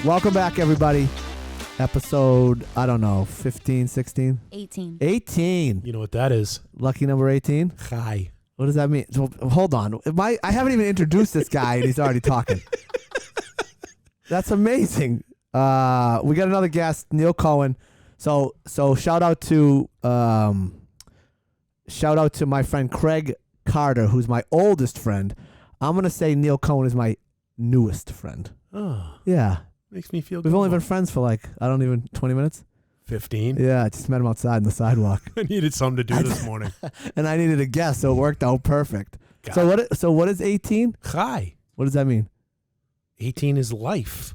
Welcome back, everybody. Episode, I don't know, 15, 16? 18. 18. You know what that is? Lucky number 18? Chai. What does that mean? So, hold on. I haven't even introduced this guy, and he's already talking. That's amazing. We got another guest, Neil Cohen. So shout out to my friend Craig Carter, who's my oldest friend. I'm gonna say Neil Cohen is my newest friend. Oh, Yeah, makes me feel good. we've only been friends for 20 minutes. 15. Yeah, I just met him outside on the sidewalk, I needed something to do this morning. and I needed a guest, so it worked out perfect. Got So what is 18? Chai. What does that mean? 18 is life.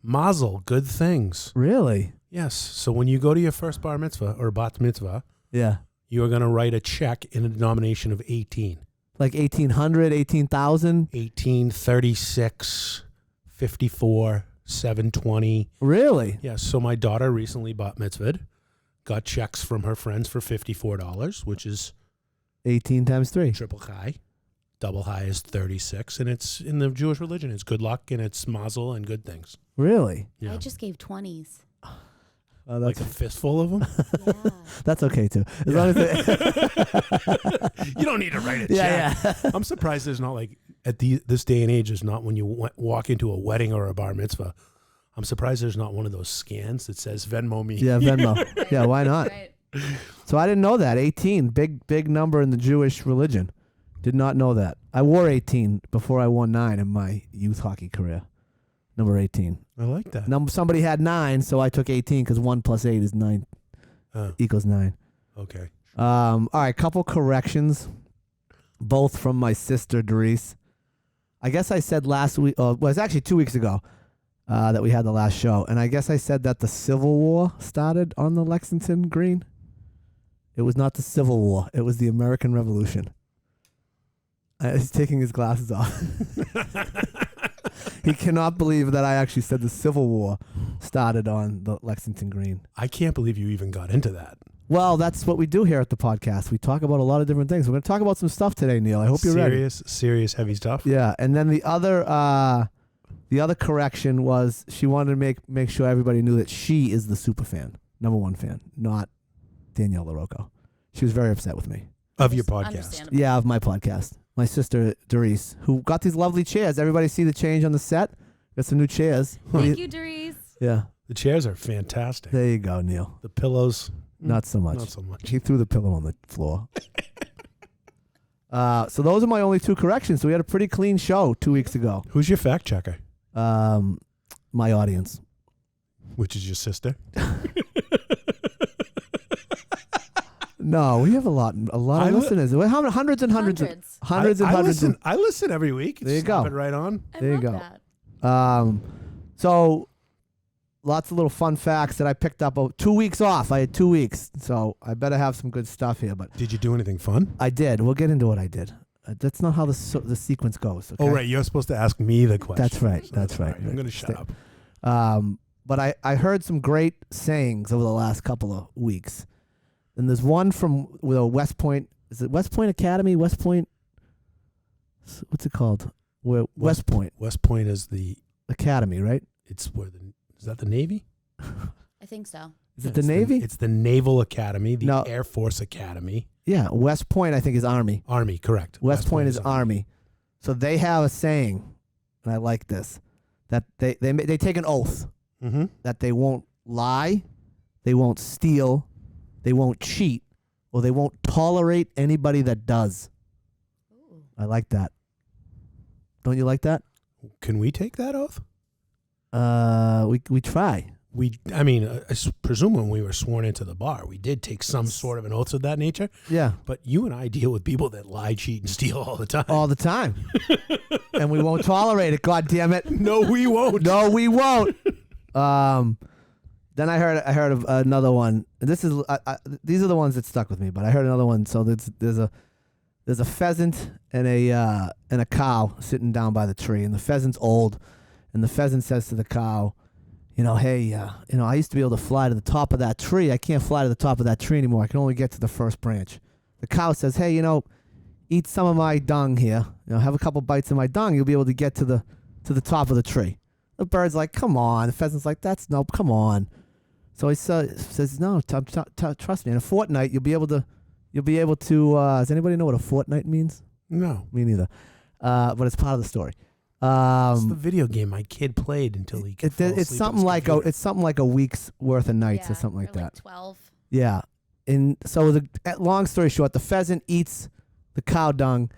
Mazel, good things. Really? Yes. So when you go to your first bar mitzvah or bat mitzvah, Yeah. you are going to write a check in a denomination of 18. Like 1800, 18,000? 18, 36, 54, 720. Really? Yes. So my daughter recently bat mitzvahed, got checks from her friends for $54, which is 18 times 3. triple chai. Double high is 36, and it's in the Jewish religion. It's good luck, and it's mazel and good things. Really? Yeah. I just gave 20s. Like a fistful of them? Yeah. That's okay too. As long as You don't need to write a check. yeah. I'm surprised there's not like, at this day and age, there's not when you walk into a wedding or a bar mitzvah, I'm surprised there's not one of those scans that says Venmo me. Yeah, Venmo. Yeah, why not? Right. So I didn't know that. 18, big number in the Jewish religion. Did not know that. I wore 18 before I won 9 in my youth hockey career. Number 18. I like that. Somebody had 9, so I took 18 because 1 plus 8 is 9 equals 9. Okay. All right, couple corrections, both from my sister Doris. I guess I said last week. Well, it was actually 2 weeks ago that we had the last show, and I guess I said that the Civil War started on the Lexington Green. It was not the Civil War. It was the American Revolution. He's taking his glasses off. He cannot believe that I actually said the Civil War started on the Lexington Green. I can't believe you even got into that. Well, that's what we do here at the podcast. We talk about a lot of different things. We're going to talk about some stuff today, Neil. I hope you're ready. Serious, heavy stuff. Yeah, and then the other correction was she wanted to make sure everybody knew that she is the super fan, number one fan, not Danielle LaRocco. She was very upset with me. Of your podcast. Understandable. Yeah, of my podcast. My sister Doris, who got these lovely chairs. Everybody see the change on the set? Got some new chairs. Thank you, Doris. Yeah, The chairs are fantastic. there you go, Neil. The pillows, Not so much. not so much. He threw the pillow on the floor. So those are my only 2 corrections. So we had a pretty clean show 2 weeks ago. Who's your fact checker? My audience. Which is your sister? No, we have a lot of listeners. How many? Hundreds and hundreds. Hundreds and I hundreds. Listen, I listen every week. There you Snap go. it right on. I There you love go. that. So lots of little fun facts that I picked up. 2 weeks off. I had 2 weeks, so I better have some good stuff here. But Did you do anything fun? I did. We'll get into what I did. That's not how the sequence goes. Okay? Oh, right. You're supposed to ask me the question. That's right. So That's right. all I'm going to shut up. But I heard some great sayings over the last couple of weeks. And there's one from West Point. Is it West Point Academy? West Point? What's it called? West Point West Point is the. Academy, right? It's where the. Is that the Navy? I think so. Is it the Navy? It's the Naval Academy, the No. Air Force Academy. Yeah, West Point I think is Army. Army, correct. West Point is Army. So they have a saying, and I like this, that they take an oath Mm-hmm. that they won't lie, they won't steal, they won't cheat, or they won't tolerate anybody that does. Ooh. I like that. Don't you like that? Can we take that oath? We try. I mean, I presume when we were sworn into the bar, we did take some sort of an oath of that nature. Yeah. But you and I deal with people that lie, cheat, and steal all the time. All the time. And we won't tolerate it, God damn it. No, we won't. No, we won't. Then I heard of another one. This is these are the ones that stuck with me, but I heard another one. So there's a pheasant and a cow sitting down by the tree, and the pheasant's old, and the pheasant says to the cow, hey, I used to be able to fly to the top of that tree. I can't fly to the top of that tree anymore. I can only get to the first branch. The cow says, hey, eat some of my dung here. Have a couple bites of my dung. You'll be able to get to the top of the tree. The bird's like, come on. The pheasant's like, come on. So he says, no, trust me. In a fortnight, you'll be able to. Does anybody know what a fortnight means? No. Me neither. But it's part of the story. It's the video game my kid played until he could fall It's asleep something on his like computer. it's something like a week's worth of nights or something like that. 12. Yeah. And so long story short, the pheasant eats the cow dung,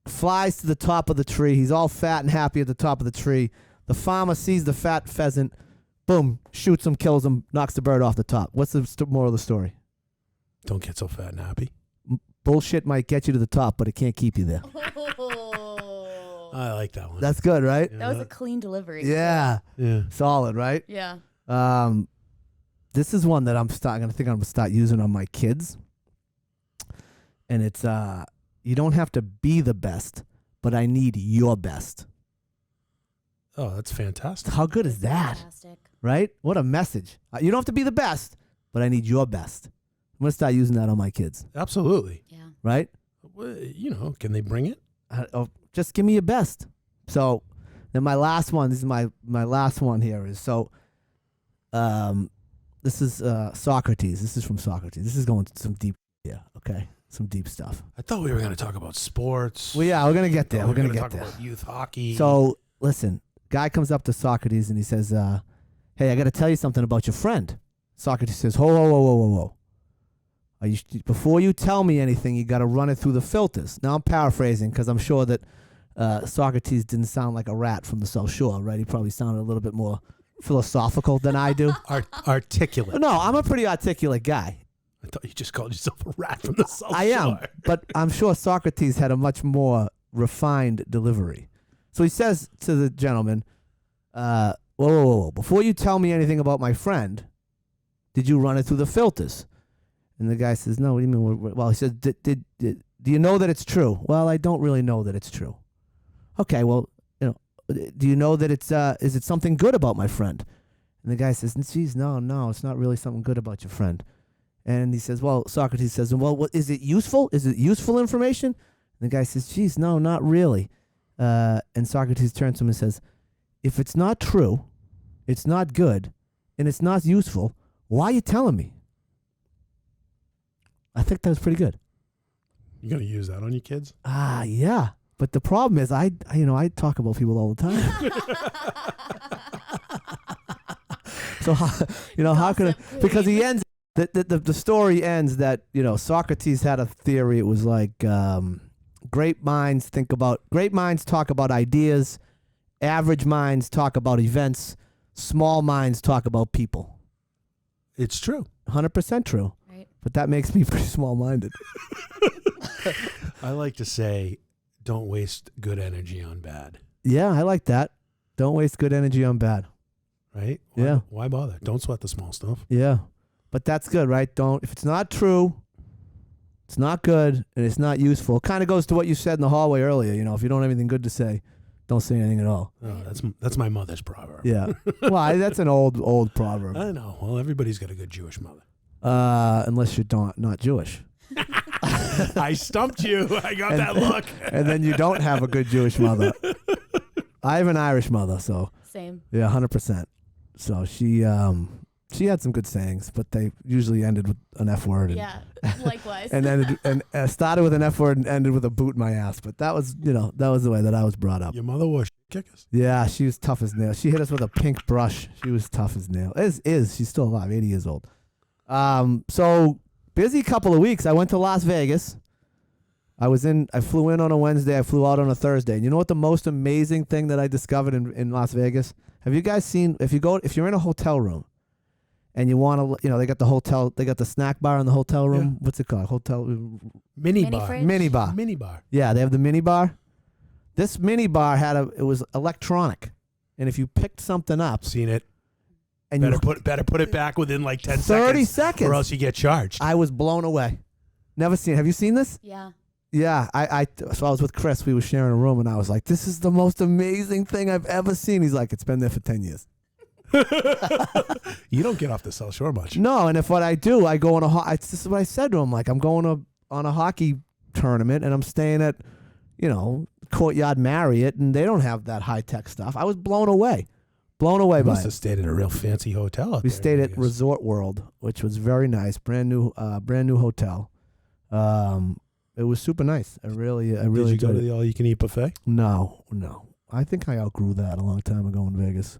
flies to the top of the tree. He's all fat and happy at the top of the tree. The farmer sees the fat pheasant, boom, shoots him, kills him, knocks the bird off the top. What's the moral of the story? Don't get so fat and happy. Bullshit might get you to the top, but it can't keep you there. I like that one. That's good, right? That was a clean delivery. Yeah. Yeah. Solid, right? Yeah. This is one that I'm gonna start using on my kids. And it's you don't have to be the best, but I need your best. Oh, that's fantastic. How good is that? Fantastic. Right? What a message. You don't have to be the best, but I need your best. I'm gonna start using that on my kids. Absolutely. Yeah. Right? Well, can they bring it? Just give me your best. So then my last one, this is my last one here is this is Socrates. This is from Socrates. This is going to some deep okay? Some deep stuff. I thought we were going to talk about sports. Well, yeah, we're going to get there. We're going to talk get there. about youth hockey. So, listen, guy comes up to Socrates and he says, hey, I got to tell you something about your friend. Socrates says, whoa. Before you tell me anything, you got to run it through the filters. Now, I'm paraphrasing because I'm sure that Socrates didn't sound like a rat from the South Shore, right? He probably sounded a little bit more philosophical than I do. Articulate. No, I'm a pretty articulate guy. I thought you just called yourself a rat from the South I am, Shore. but I'm sure Socrates had a much more refined delivery. So he says to the gentleman, whoa. Before you tell me anything about my friend, did you run it through the filters? And the guy says, no, what do you mean? Well, he says, do you know that it's true? Well, I don't really know that it's true. Okay, well, do you know that is it something good about my friend? And the guy says, geez, no, it's not really something good about your friend. And he says, Socrates says, well, is it useful? Is it useful information? And the guy says, geez, no, not really. And Socrates turns to him and says, if it's not true, it's not good, and it's not useful, why are you telling me? I think that was pretty good. You going to use that on your kids? Yeah. But the problem is, I talk about people all the time. So, how could because he ends, the story ends that, Socrates had a theory. It was like, great minds talk about ideas, average minds talk about events, small minds talk about people. It's true. 100% true. Right. But that makes me pretty small-minded. I like to say, don't waste good energy on bad. Yeah, I like that. Don't waste good energy on bad. Right? Why bother? Don't sweat the small stuff. Yeah. But that's good, right? If it's not true, it's not good, and it's not useful. It kind of goes to what you said in the hallway earlier. If you don't have anything good to say, don't say anything at all. Oh, that's my mother's proverb. Yeah. Well, that's an old proverb. I know. Well, everybody's got a good Jewish mother. Unless you're not Jewish. I stumped you. I got that look. And then you don't have a good Jewish mother. I have an Irish mother, so. Same. Yeah, 100%. So she had some good sayings, but they usually ended with an F word. Yeah, likewise. And started with an F word and ended with a boot in my ass. But that was the way that I was brought up. Your mother was kickers. Yeah, she was tough as nails. She hit us with a pink brush. She was tough as nails. She's still alive, 80 years old. So busy couple of weeks. I went to Las Vegas. I flew in on a Wednesday. I flew out on a Thursday. And you know what the most amazing thing that I discovered in Las Vegas? Have you guys seen, if you're in a hotel room and you want to, they got the snack bar in the hotel room. Yeah. What's it called? Mini Mini bar. fridge? Mini bar. Mini bar. Yeah, they have the mini bar. This mini bar it was electronic. And if you picked something up Seen it. and Better put it back within like 10 30 seconds. seconds. Or else you get charged. I was blown away. Never seen. Have you seen this? Yeah. Yeah, so I was with Chris. We were sharing a room, and I was like, "This is the most amazing thing I've ever seen." He's like, "It's been there for 10 years." You don't get off the South Shore much. No, and if what I do, I go on this is what I said to him. Like, I'm going on a hockey tournament, and I'm staying at, Courtyard Marriott, and they don't have that high tech stuff. I was blown away. Blown away You by must it. have stayed at a real fancy hotel out We there. stayed in at Vegas. Resort World, which was very nice. Brand new hotel. It was super nice. I really Did you go enjoyed to it. the all-you-can-eat buffet? No. I think I outgrew that a long time ago in Vegas.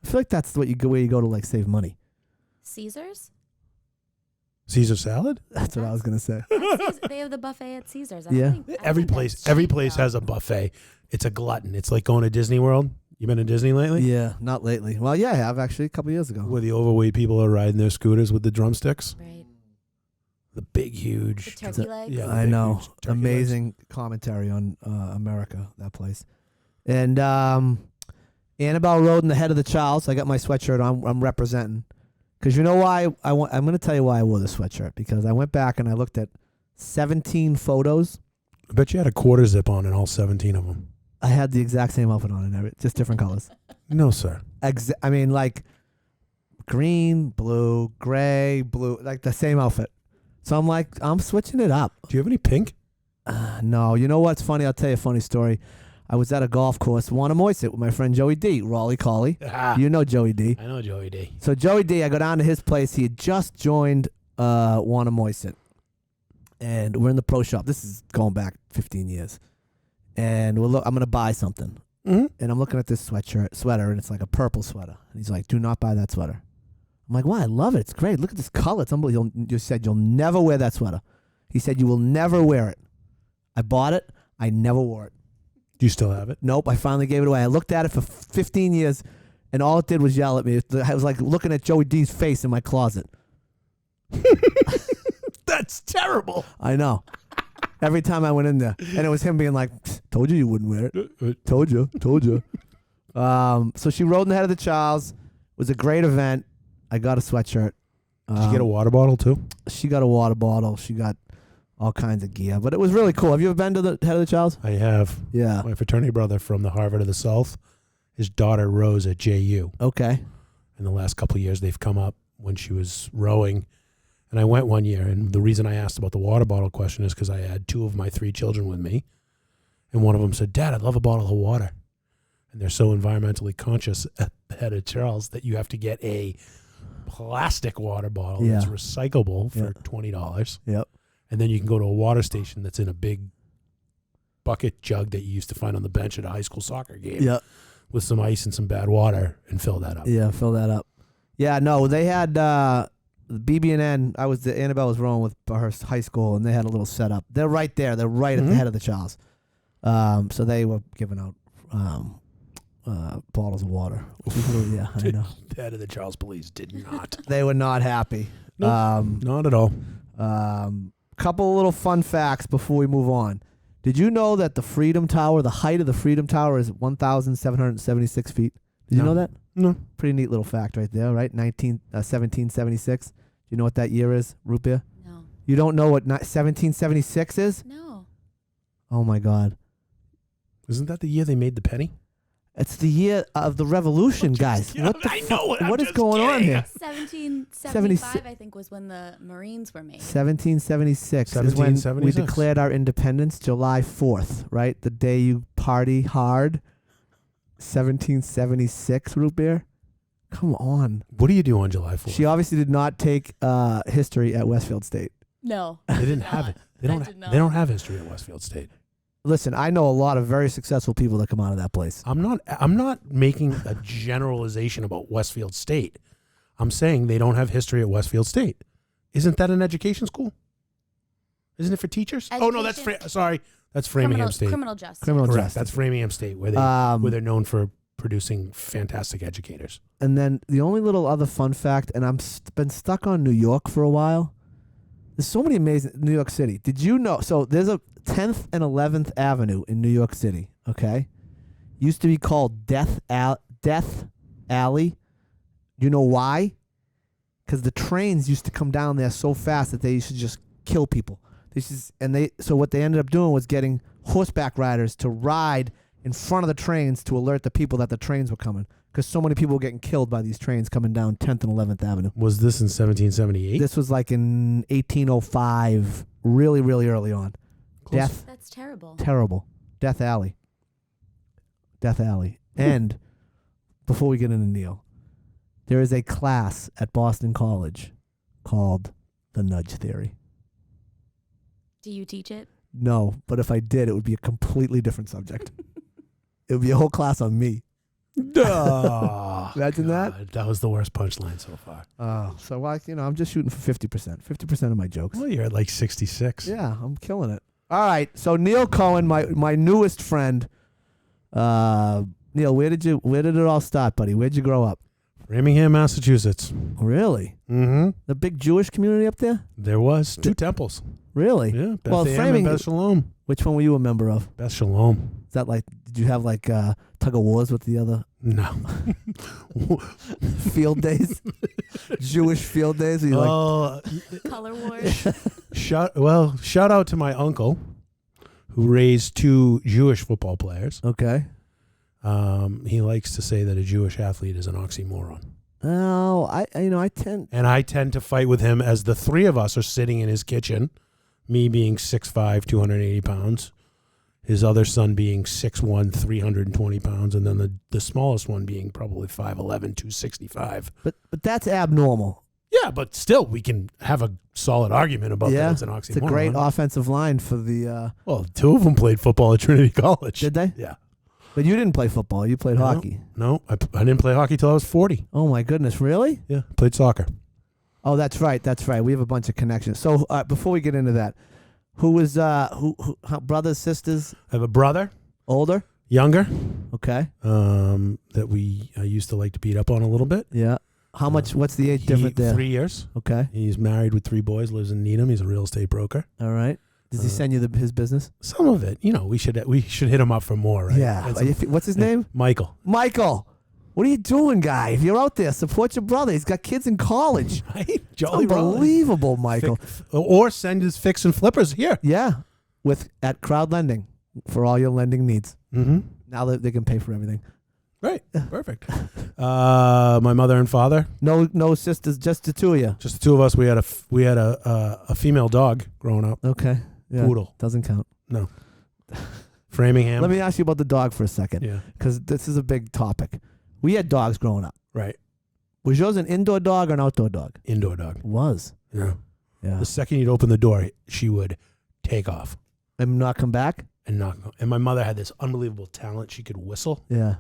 I feel like that's where you go to like save money. Caesars? Caesar salad? That's what I was gonna say. They have the buffet at Caesars. Yeah. Every place has a buffet. It's a glutton. It's like going to Disney World. You been to Disney lately? Yeah, not lately. Well, yeah, I have actually a couple years ago. Where the overweight people are riding their scooters with the drumsticks. Right. The big, huge. The turkey legs. Yeah, the I big, know. huge turkey legs. Amazing commentary on America, that place. And Annabelle rode in the head of the child, so I got my sweatshirt on. I'm representing. Because you know why? I'm going to tell you why I wore the sweatshirt. Because I went back and I looked at 17 photos. I bet you had a quarter zip on in all 17 of them. I had the exact same outfit on and just different colors. No, sir. I mean, like green, blue, gray, blue, like the same outfit. So I'm like, I'm switching it up. Do you have any pink? No, you know what's funny? I'll tell you a funny story. I was at a golf course, Wannamoyset, with my friend Joey D, Raleigh Collie. You know Joey D. I know Joey D. So Joey D, I go down to his place. He had just joined Wannamoyset. And we're in the pro shop. This is going back 15 years. And I'm going to buy something. Mm-hmm. And I'm looking at this sweater, and it's like a purple sweater. And he's like, do not buy that sweater. I'm like, why? I love it. It's great. Look at this color. It's unbelievable. You said you'll never wear that sweater. He said you will never wear it. I bought it. I never wore it. Do you still have it? Nope. I finally gave it away. I looked at it for 15 years, and all it did was yell at me. I was like looking at Joey D's face in my closet. That's terrible. I know. Every time I went in there, and it was him being like, "Told you wouldn't wear it. Told you. So she rode in the head of the Charles. It was a great event. I got a sweatshirt. Did you get a water bottle too? She got a water bottle. She got all kinds of gear, but it was really cool. Have you ever been to the head of the Charles? I have. Yeah. My fraternity brother from the Harvard of the South, his daughter rows at JU. Okay. In the last couple of years, they've come up when she was rowing. And I went one year, and the reason I asked about the water bottle question is because I had 2 of my 3 children with me. And one of them said, Dad, I'd love a bottle of water. And they're so environmentally conscious at the head of Charles that you have to get a plastic water bottle that's recyclable for $20. Yep. And then you can go to a water station that's in a big bucket jug that you used to find on the bench at a high school soccer game Yep. with some ice and some bad water and fill that up. Yeah, fill that up. Yeah, no, they had BB&N. Annabelle was rowing with her high school, and they had a little setup. They're right there. They're right at the head of the Charles. So they were giving out bottles of water. Which is really, yeah, I know. The head of the Charles Police did not. They were not happy. Nope, not at all. Couple little fun facts before we move on. Did you know that the Freedom Tower, the height of the Freedom Tower is 1,776 feet? Did you know that? No. Pretty neat little fact right there, right? 1776. Do you know what that year is, root beer? No. You don't know what 1776 is? No. Oh, my God. Isn't that the year they made the penny? It's the year of the revolution, guys. What the I know it. What is going on here? 1775, I think, was when the Marines were made. 1776 is when we 1776. declared our independence, July 4th, right? The day you party hard. 1776 root beer. Come on. What do you do on July 4th? She obviously did not take history at Westfield State. No. They didn't have it. They don't have history at Westfield State. Listen, I know a lot of very successful people that come out of that place. I'm not making a generalization about Westfield State. I'm saying they don't have history at Westfield State. Isn't that an education school? Isn't it for teachers? Oh no, that's that's Framingham State. Criminal justice. Criminal Correct. justice. That's Framingham State where they're known for producing fantastic educators. And then the only little other fun fact, and been stuck on New York for a while. There's so many amazing New York City. Did you know? So there's a 10th and 11th Avenue in New York City. Okay, used to be called Death Alley. You know why? Because the trains used to come down there so fast that they used to just kill people. So what they ended up doing was getting horseback riders to ride in front of the trains to alert the people that the trains were coming. Because so many people were getting killed by these trains coming down 10th and 11th Avenue. Was this in 1778? This was like in 1805, really, really early on. Close. That's terrible. Terrible. Death Alley. And before we get into Neil, there is a class at Boston College called the Nudge Theory. Do you teach it? No, but if I did, it would be a completely different subject. It would be a whole class on me. Oh, Imagine that. God, that was the worst punchline so far. So I'm just shooting for 50%. 50% of my jokes. Well, you're at like 66. Yeah, I'm killing it. All right, so Neil Cohen, my newest friend. Neil, where did it all start, buddy? Where'd you grow up? Framingham, Massachusetts. Really? Mm-hmm. The big Jewish community up there? There was 2 temples. Really? Yeah, Beth Well, Am Framing- and Beth Shalom. Which one were you a member of? Beth Shalom. Is that like, did you have like tug of wars with the other No. field days? Jewish field days? Where you Color wars. Shout out to my uncle who raised 2 Jewish football players. okay. He likes to say that a Jewish athlete is an oxymoron. Oh, I tend. And I tend to fight with him as the 3 of us are sitting in his kitchen, me being 6'5", 280 pounds, his other son being 6'1", 320 pounds, and then the smallest one being probably 5'11", 265. But that's abnormal. Yeah, but still, we can have a solid argument about that it's an oxymoron. It's a great offensive line for the. Well, 2 of them played football at Trinity College. Did they? Yeah. But you didn't play football. You played hockey. No, I didn't play hockey till I was 40. Oh my goodness, really? Yeah, played soccer. Oh, that's right. That's right. We have a bunch of connections. So before we get into that, who was who brothers, sisters, I have a brother, older? younger, Okay. that I used to like to beat up on a little bit. Yeah. How much? What's the age difference there? 3 years. Okay. He's married with 3 boys, lives in Needham. He's a real estate broker. All right. Does he send you his business? Some of it, we should hit him up for more, right? Yeah. And some- What's his name? Michael. Michael. What are you doing, guy? If you're out there, support your brother. He's got kids in college. Right? Jolly Unbelievable, Michael. Or send his fix and flippers here. Yeah. At Crowd Lending for all your lending needs. Mm-hmm. Now that they can pay for everything. Right. Perfect. My mother and father. No sisters, just the 2 of you. Just the 2 of us. We had a female dog growing up. Okay. Yeah. Poodle. Doesn't count. No. Framingham. Let me ask you about the dog for a second, Yeah. because this is a big topic. We had dogs growing up. Right. Was yours an indoor dog or an outdoor dog? Indoor dog. It was. Yeah. Yeah. The second you'd open the door, she would take off And not come back? and not go. And my mother had this unbelievable talent. She could whistle, Yeah.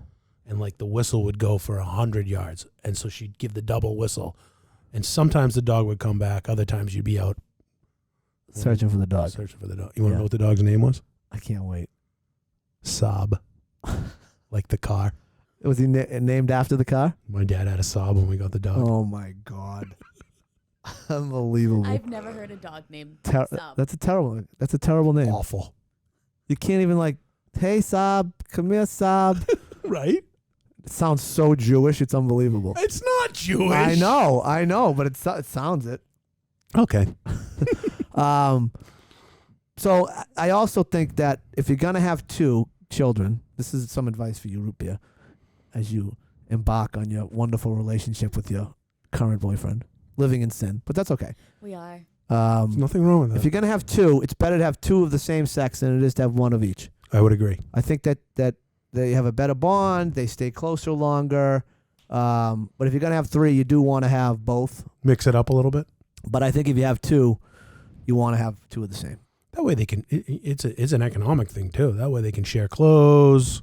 and like the whistle would go for 100 yards. And so she'd give the double whistle. And sometimes the dog would come back. Other times you'd be out Searching for the dog. searching for the dog. You want to Yeah. know what the dog's name was? I can't wait. Saab. Like the car. Was he named after the car? My dad had a Saab when we got the dog. Oh, my God. Unbelievable. I've never heard a dog named Ter- Sub. That's a terrible name. Awful. You can't even hey, Saab, come here, Saab. Right? It sounds so Jewish. It's unbelievable. It's not Jewish. I know, but it sounds it. Okay. So I also think that if you're going to have 2 children, this is some advice for you, Root Beer, as you embark on your wonderful relationship with your current boyfriend, living in sin, but that's okay. We are. There's nothing wrong with that. If you're going to have 2, it's better to have 2 of the same sex than it is to have 1 of each. I would agree. I think that they have a better bond, they stay closer longer. But if you're going to have 3, you do want to have both. Mix it up a little bit. But I think if you have 2, you want to have 2 of the same. That way they can. It's an economic thing too. That way they can share clothes.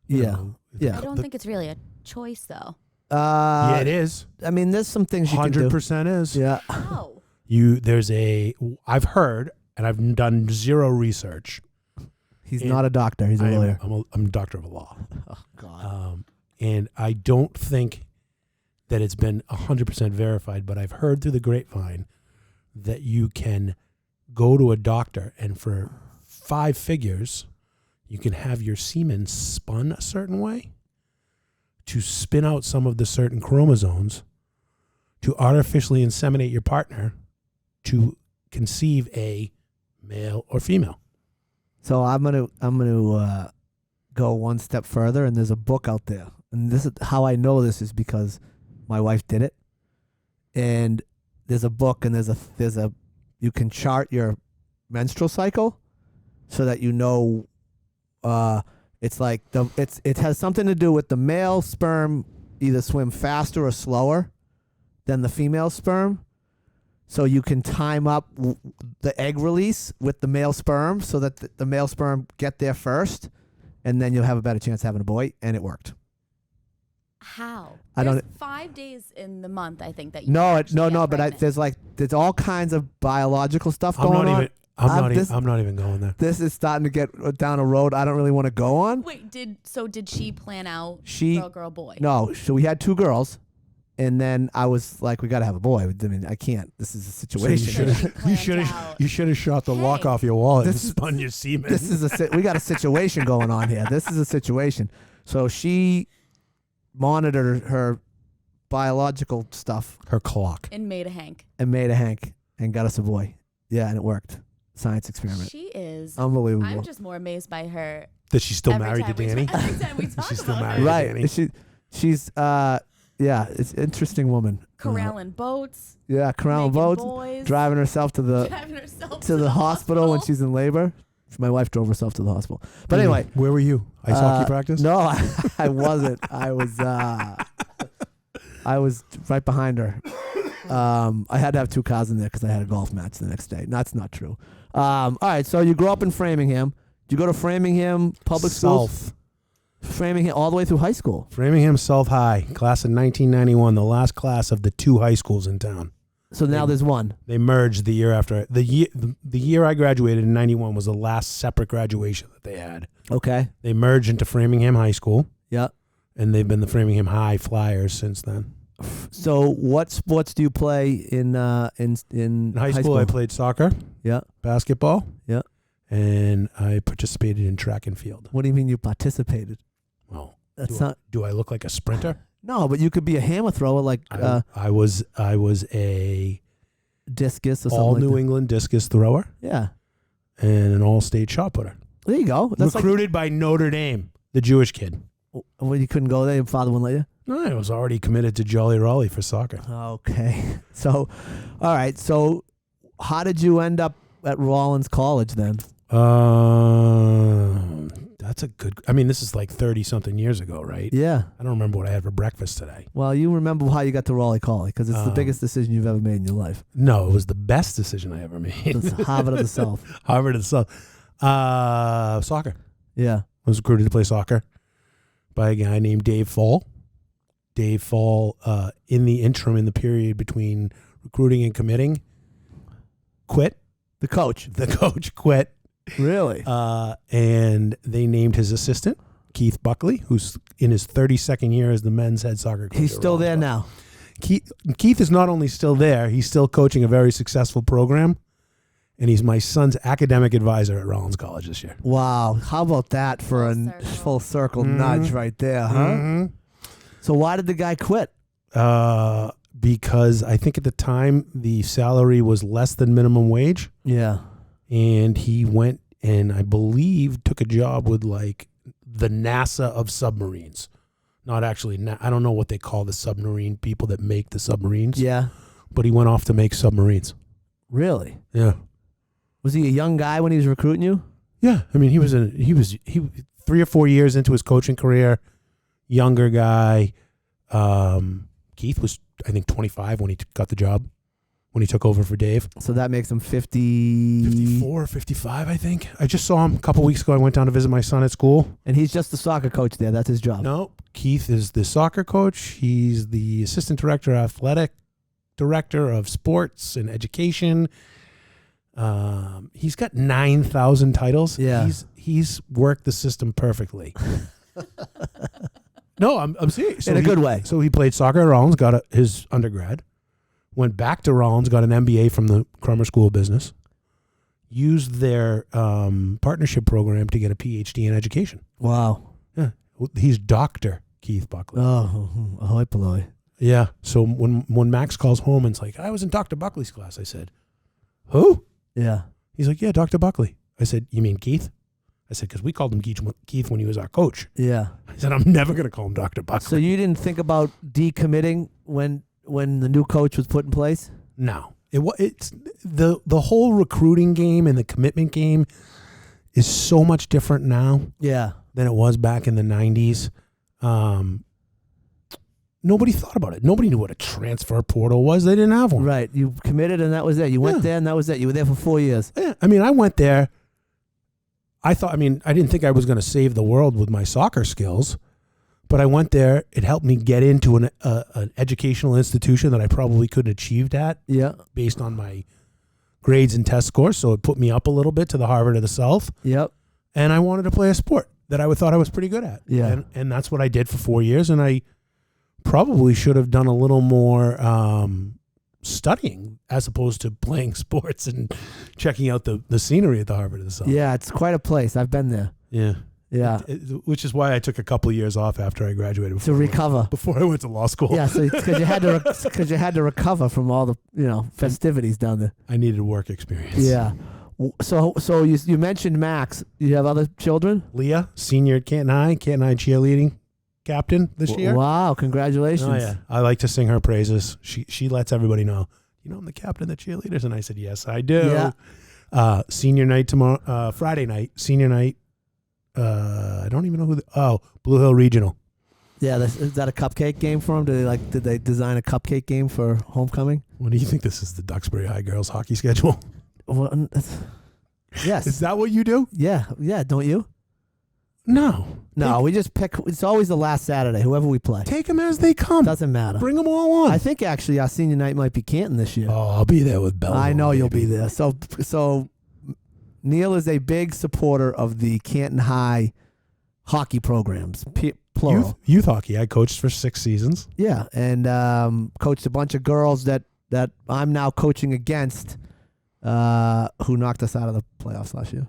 you Yeah. know. Yeah. I don't think it's really a choice, though. Yeah, it is. I mean, there's some things you can do. 100% is. Yeah. How? I've heard, and I've done zero research. He's not a doctor. He's a lawyer. I'm a doctor of law. Oh, God. And I don't think that it's been 100% verified, but I've heard through the grapevine that you can go to a doctor and for 5 figures, you can have your semen spun a certain way to spin out some of the certain chromosomes to artificially inseminate your partner to conceive a male or female. So I'm gonna go one step further, and there's a book out there, and this is how I know this is because my wife did it. And there's a book, and there's a you can chart your menstrual cycle so that you know It's like it has something to do with the male sperm either swim faster or slower than the female sperm. So you can time up the egg release with the male sperm so that the male sperm get there first, and then you'll have a better chance of having a boy. And it worked. How? I There's don't. 5 days in the month, I think that you. No, can actually get but pregnant. there's all kinds of biological stuff going on. I'm not even going there. This is starting to get down a road I don't really want to go on. Wait, did she plan out girl, boy? No, so we had 2 girls, and then I was like, we got to have a boy. I mean, I can't. This is a situation. You should have shot the lock off your wallet and This is- spun your semen. This is we got a situation going on here. This is a situation. So she monitored her biological stuff Her clock. And made a Hank. and made a Hank and got us a boy. Yeah, and it worked. Science experiment. She is. Unbelievable. I'm just more amazed by her. That she's still every married to time we Danny? talk- Every time we talk She's still about married. her. Right. She's yeah, it's an interesting woman. Corralling boats. Yeah, corralling making boats, boys, driving herself to the driving herself to the hospital when she's in labor. My wife drove herself to the hospital. But anyway, Where were you? Ice hockey practice? No, I wasn't. I was right behind her. I had to have 2 cars in there because I had a golf match the next day. That's not true. All right, so you grew up in Framingham. Did you go to Framingham public schools? South. Framingham all the way through high school. Framingham South High, class of 1991, the last class of the 2 high schools in town. So now there's one. They merged the year after. The year I graduated in 91 was the last separate graduation that they had. Okay. They merged into Framingham High School, Yeah. and they've been the Framingham High Flyers since then. So what sports do you play in In high school, I played soccer, Yeah. basketball, Yeah. and I participated in track and field. What do you mean you participated? Well, That's do, not. do I look like a sprinter? No, but you could be a hammer thrower like I was a discus or something all like New that. England discus thrower Yeah. and an all state shot putter. There you go. That's Recruited by Notre Dame, the Jewish kid. like, well, you couldn't go there. Your father wouldn't let you. No, I was already committed to Jolly Raleigh for soccer. Okay. So, all right. So, how did you end up at Rollins College then? That's a good. I mean, this is like 30-something years ago, right? Yeah. I don't remember what I had for breakfast today. Well, you remember how you got to Raleigh College because it's the biggest decision you've ever made in your life. No, it was the best decision I ever made. It's Harvard of the South. Harvard of the South. Soccer. Yeah. I was recruited to play soccer by a guy named Dave Fall. Dave Fall, in the interim, in the period between recruiting and committing, quit. The coach. The coach quit. Really? And they named his assistant, Keith Buckley, who's in his 32nd year as the men's head soccer coach. He's at still Rollins there College. now. Keith is not only still there, he's still coaching a very successful program, and he's my son's academic advisor at Rollins College this year. Wow. How about that for Full a circle. full circle Mhm. nudge right there, huh? Mhm. So why did the guy quit? Because I think at the time the salary was less than minimum wage, Yeah. and he went and I believe took a job with like the NASA of submarines. Not actually, I don't know what they call the submarine people that make the submarines. Yeah. But he went off to make submarines. Really? Yeah. Was he a young guy when he was recruiting you? Yeah. I mean, he was 3 or 4 years into his coaching career, younger guy. Keith was, I think, 25 when he got the job, when he took over for Dave. So that makes him 50. 54 or 55, I think. I just saw him a couple weeks ago. I went down to visit my son at school. And he's just the soccer coach there. That's his job. No, Keith is the soccer coach. He's the assistant director, athletic director of sports and education. He's got 9,000 titles. Yeah. He's worked the system perfectly. No, I'm serious. In a good way. So he played soccer at Rollins, got his undergrad, went back to Rollins, got an MBA from the Crummer School of Business, used their partnership program to get a PhD in education. Wow. Yeah, he's Dr. Keith Buckley. Oh, ahoy polloi. Yeah. So when Max calls home and it's like, I was in Dr. Buckley's class, I said, who? Yeah. He's like, yeah, Dr. Buckley. I said, you mean Keith? I said, because we called him Keith when he was our coach. Yeah. I said, I'm never going to call him Dr. Buckley. So you didn't think about decommitting when the new coach was put in place? No. It's the whole recruiting game and the commitment game is so much different now Yeah. than it was back in the 90s. Nobody thought about it. Nobody knew what a transfer portal was. They didn't have one. Right. You committed and that was it. You went there and that was it. You were there for 4 years. Yeah. I mean, I went there. I didn't think I was going to save the world with my soccer skills, but I went there. It helped me get into an educational institution that I probably couldn't achieved at based on my grades and test scores. So it put me up a little bit to the Harvard of the South. Yep. And I wanted to play a sport that I thought I was pretty good at. Yeah. And that's what I did for 4 years. And I probably should have done a little more studying as opposed to playing sports and checking out the scenery at the Harvard of the South. Yeah, it's quite a place. I've been there. Yeah. Yeah. Which is why I took a couple of years off after I graduated. To recover. Before I went to law school. Yeah, so because you had to recover from all the festivities down there. I needed work experience. Yeah. So you mentioned Max. You have other children? Leah, senior at Canton High cheerleading captain this year. Wow, congratulations. Oh, yeah. I like to sing her praises. She lets everybody know, I'm the captain of the cheerleaders. And I said, yes, I do. Yeah. Senior night tomorrow, Friday night, senior night. I don't even know who Blue Hill Regional. Yeah, is that a cupcake game for them? Did they design a cupcake game for homecoming? What do you think this is, the Duxbury High girls hockey schedule? Well, yes. Is that what you do? Yeah, don't you? No, we just pick. It's always the last Saturday, whoever we play. Take them as they come. Doesn't matter. Bring them all on. I think actually our senior night might be Canton this year. Oh, I'll be there with Bella. I know you'll be there. So Neil is a big supporter of the Canton High hockey programs, plural. Youth hockey. I coached for 6 seasons. Yeah, and coached a bunch of girls that I'm now coaching against, who knocked us out of the playoffs last year.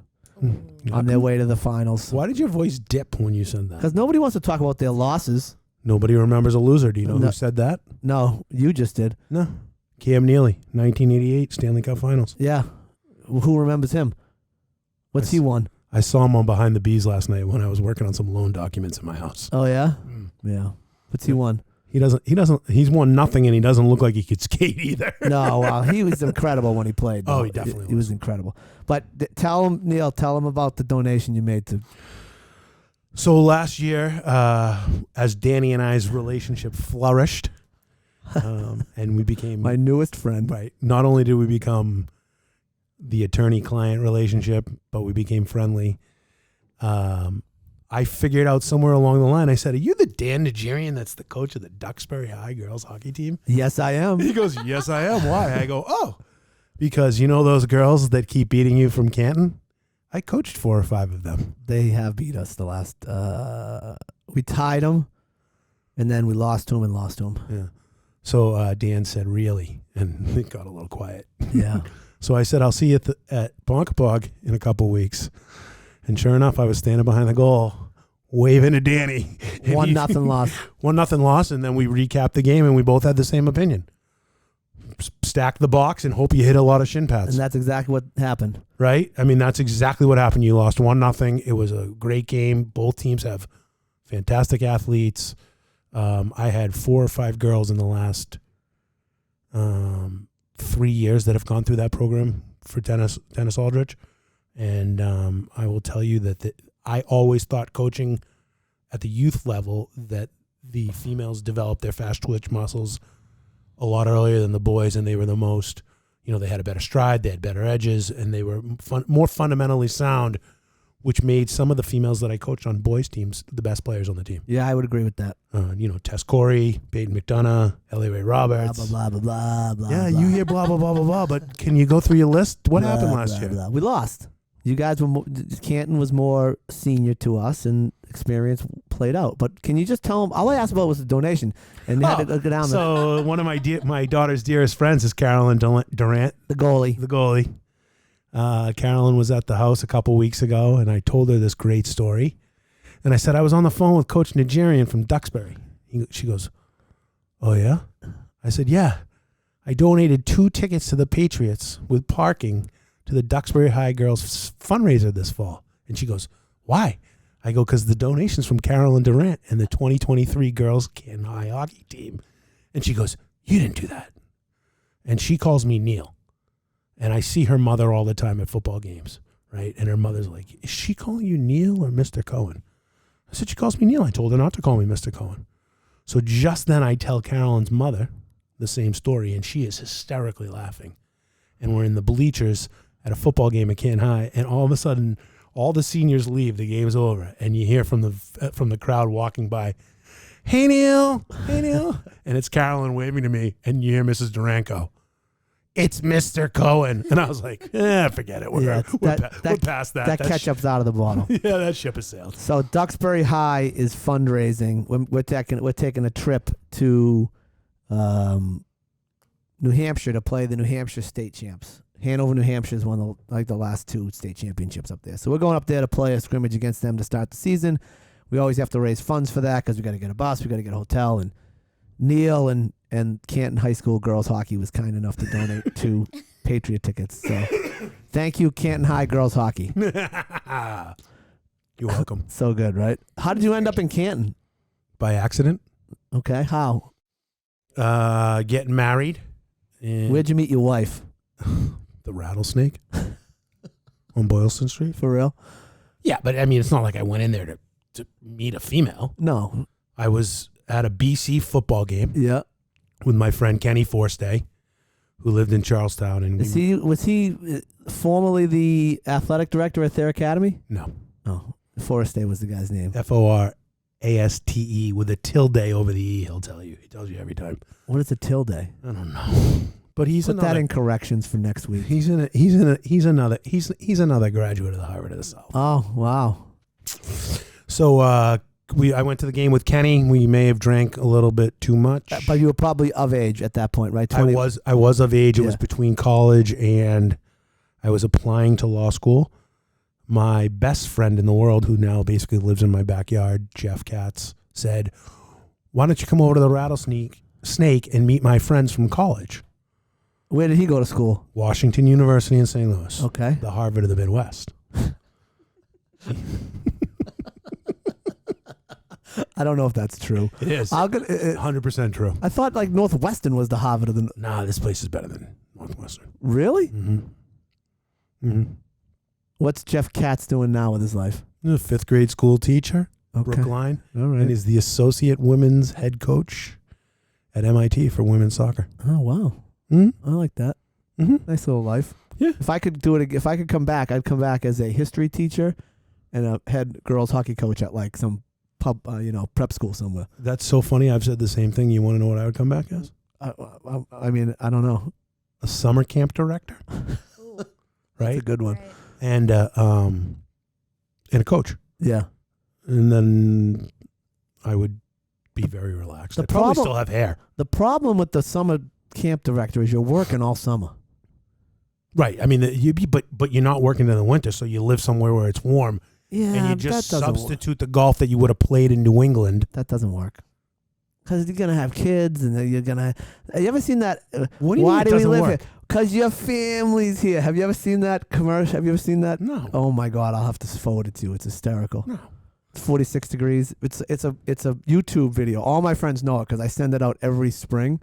On their way to the finals. Why did your voice dip when you said that? Because nobody wants to talk about their losses. Nobody remembers a loser. Do you know who said that? No, you just did. No. Cam Neely, 1988 Stanley Cup Finals. Yeah. Who remembers him? What's he won? I saw him on Behind the Bees last night when I was working on some loan documents in my house. Oh, yeah? Yeah. What's he won? He's won nothing, and he doesn't look like he could skate either. No, he was incredible when he played. Oh, he definitely was. He was incredible. But tell him about the donation you made to. So last year, as Danny and I's relationship flourished, and we became my newest friend. Right. Not only did we become the attorney-client relationship, but we became friendly. I figured out somewhere along the line, I said, are you the Dan Nigerian that's the coach of the Duxbury High girls hockey team? Yes, I am. He goes, yes, I am. Why? I go, because you know those girls that keep beating you from Canton? I coached 4 or 5 of them. They have beat us the last, we tied them, and then we lost to them. Yeah. So Dan said, really? And it got a little quiet. Yeah. So I said, I'll see you at Bonkapog in a couple weeks. And sure enough, I was standing behind the goal, waving at Danny. 1-0 loss. 1-0 loss, and then we recapped the game, and we both had the same opinion. Stack the box and hope you hit a lot of shin pads. And that's exactly what happened. Right? I mean, that's exactly what happened. You lost 1-0. It was a great game. Both teams have fantastic athletes. I had 4 or 5 girls in the last 3 years that have gone through that program for Dennis Aldrich. And I will tell you that I always thought coaching at the youth level that the females developed their fast twitch muscles a lot earlier than the boys, and they were the most, they had a better stride, they had better edges, and they were more fundamentally sound, which made some of the females that I coached on boys' teams the best players on the team. Yeah, I would agree with that. Tess Corey, Peyton McDonough, Ellie Ray Roberts. Blah, blah, blah, blah, blah. Yeah, blah. you hear blah, blah, blah, blah, blah, but can you go through your list? What happened last year? Blah. We lost. You guys were Canton was more senior to us, and experience played out. But can you just tell them? All I asked about was the donation, and they had to go down. So one of my daughter's dearest friends is Carolyn Durant, the goalie. The goalie. Carolyn was at the house a couple weeks ago, and I told her this great story. And I said I was on the phone with Coach Nigerian from Duxbury. She goes, "Oh yeah?" I said, "Yeah. I donated 2 tickets to the Patriots with parking to the Duxbury High girls fundraiser this fall." And she goes, "Why?" I go, "Because the donation's from Carolyn Durant and the 2023 girls Canton High hockey team." And she goes, "You didn't do that." And she calls me Neil. And I see her mother all the time at football games, right? And her mother's like, "Is she calling you Neil or Mr. Cohen?" I said, she calls me Neil. I told her not to call me Mr. Cohen. So just then I tell Carolyn's mother the same story, and she is hysterically laughing. And we're in the bleachers at a football game at Canton High, and all of a sudden, all the seniors leave. The game's over, and you hear from the crowd walking by, "Hey Neil, hey Neil," and it's Carolyn waving to me, and you hear Mrs. Duranko, "It's Mr. Cohen," and I was like, forget it. We're past that. That ketchup's out of the bottle. Yeah, that ship has sailed. So Duxbury High is fundraising. We're taking a trip to New Hampshire to play the New Hampshire state champs. Hanover, New Hampshire is one of the last 2 state championships up there. So we're going up there to play a scrimmage against them to start the season. We always have to raise funds for that because we got to get a bus, we got to get a hotel. And Neil and Canton High School girls hockey was kind enough to donate 2 Patriot tickets. So thank you, Canton High girls hockey. You're welcome. So good, right? How did you end up in Canton? By accident. Okay, how? Getting married. Where'd you meet your wife? The Rattlesnake on Boylston Street. For real? Yeah, but I mean, it's not like I went in there to meet a female. No. I was at a BC football game. Yeah. With my friend Kenny Forstay, who lived in Charlestown. And was he formerly the athletic director at their academy? No. Oh, Forstay was the guy's name. Foraste with a tilde over the E. He'll tell you. He tells you every time. What is a tilde? I don't know. But Put that in corrections for next week. He's another graduate of the Harvard of the South. Oh wow! So I went to the game with Kenny. We may have drank a little bit too much, but you were probably of age at that point, right? 20? I was of age. It was between college and I was applying to law school. My best friend in the world, who now basically lives in my backyard, Jeff Katz, said, "Why don't you come over to the Rattlesnake and meet my friends from college?" Where did he go to school? Washington University in St. Louis. Okay. The Harvard of the Midwest. I don't know if that's true. It is. 100% true. I thought like Northwestern was the Harvard of the... Nah, this place is better than Northwestern. Really? Mm-hmm. Mm-hmm. What's Jeff Katz doing now with his life? He's a 5th grade school teacher, Brookline. All right. And he's the associate women's head coach at MIT for women's soccer. Oh, wow. Mm-hmm. I like that. Mm-hmm. Nice little life. Yeah. If I could come back, I'd come back as a history teacher and a head girls hockey coach at like some pub, prep school somewhere. That's so funny. I've said the same thing. You want to know what I would come back as? I mean, I don't know. A summer camp director. Ooh. Right? That's a good one. Right. And a coach. Yeah. And then I would be very relaxed. I'd probably still have hair. The problem with the summer camp director is you're working all summer. Right. I mean, but you're not working in the winter, so you live somewhere where it's warm. Yeah, and you just substitute the golf that you would have played in New England. That doesn't work. Because you're going to have kids, and then you're going to... Have you ever seen that? What do you Why mean it do we doesn't live work? here? Because your family's here. Have you ever seen that commercial? Have you ever seen that? No. Oh, my God. I'll have to forward it to you. It's hysterical. No. 46 degrees. It's a YouTube video. All my friends know it because I send it out every spring.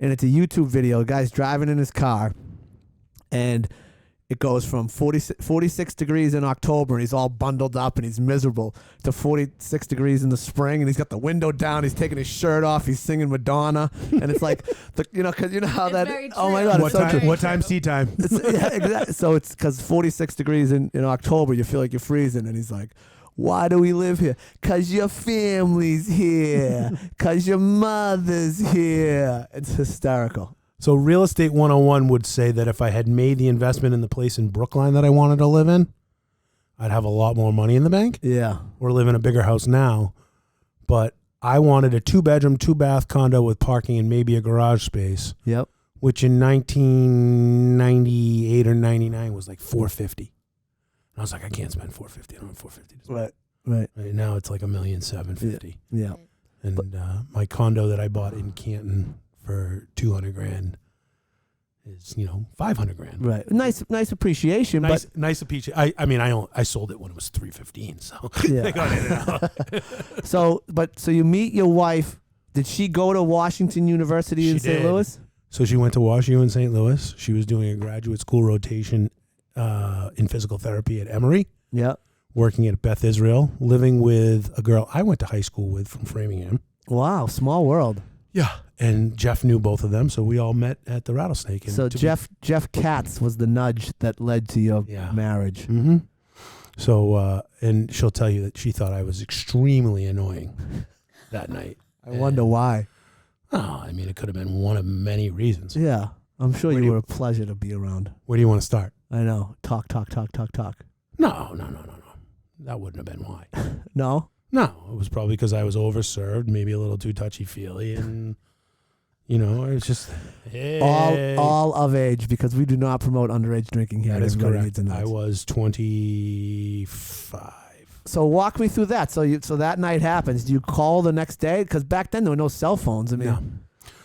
And it's a YouTube video. A guy's driving in his car, and it goes from 46 degrees in October, and he's all bundled up, and he's miserable, to 46 degrees in the spring, and he's got the window down, he's taking his shirt off, he's singing Madonna, and it's like, because you know how It's that... very Oh, my true. God, What it's so time? true. What time's tea time? Yeah, exactly. So it's because 46 degrees in October, you feel like you're freezing, and he's like, why do we live here? Because your family's here. Because your mother's here. It's hysterical. So Real Estate 101 would say that if I had made the investment in the place in Brookline that I wanted to live in, I'd have a lot more money in the bank. Yeah. Or live in a bigger house now. But I wanted a 2-bedroom, 2-bath condo with parking and maybe a garage space. Yep. Which in 1998 or 99 was like $450,000. And I was like, I can't spend $450,000. I don't have $450,000. Right. Right now it's like $1,750,000. Yeah. And my condo that I bought in Canton for $200,000 is $500,000. Right. Nice appreciation. Nice appreciation. I sold it when it was $315,000. So Yeah. they got in and out. So you meet your wife. Did she go to Washington University in St. Louis? So she went to WashU in St. Louis. She was doing a graduate school rotation in physical therapy at Emory. Yeah. working at Beth Israel, living with a girl I went to high school with from Framingham. Wow, small world. Yeah. And Jeff knew both of them, so we all met at the Rattlesnake. And So Jeff Katz was the nudge that led to your marriage. Mm-hmm. So, and she'll tell you that she thought I was extremely annoying that night. I wonder why. Oh, I mean, it could have been one of many reasons. Yeah, I'm sure you were a pleasure to be around. Where do you want to start? I know. Talk. No. That wouldn't have been why. No? No, it was probably because I was overserved, maybe a little too touchy-feely, and, it was just, hey. All of age, because we do not promote underage drinking here. That is correct. I was 25. So walk me through that. So that night happens. Do you call the next day? Because back then there were no cell phones. I mean, no.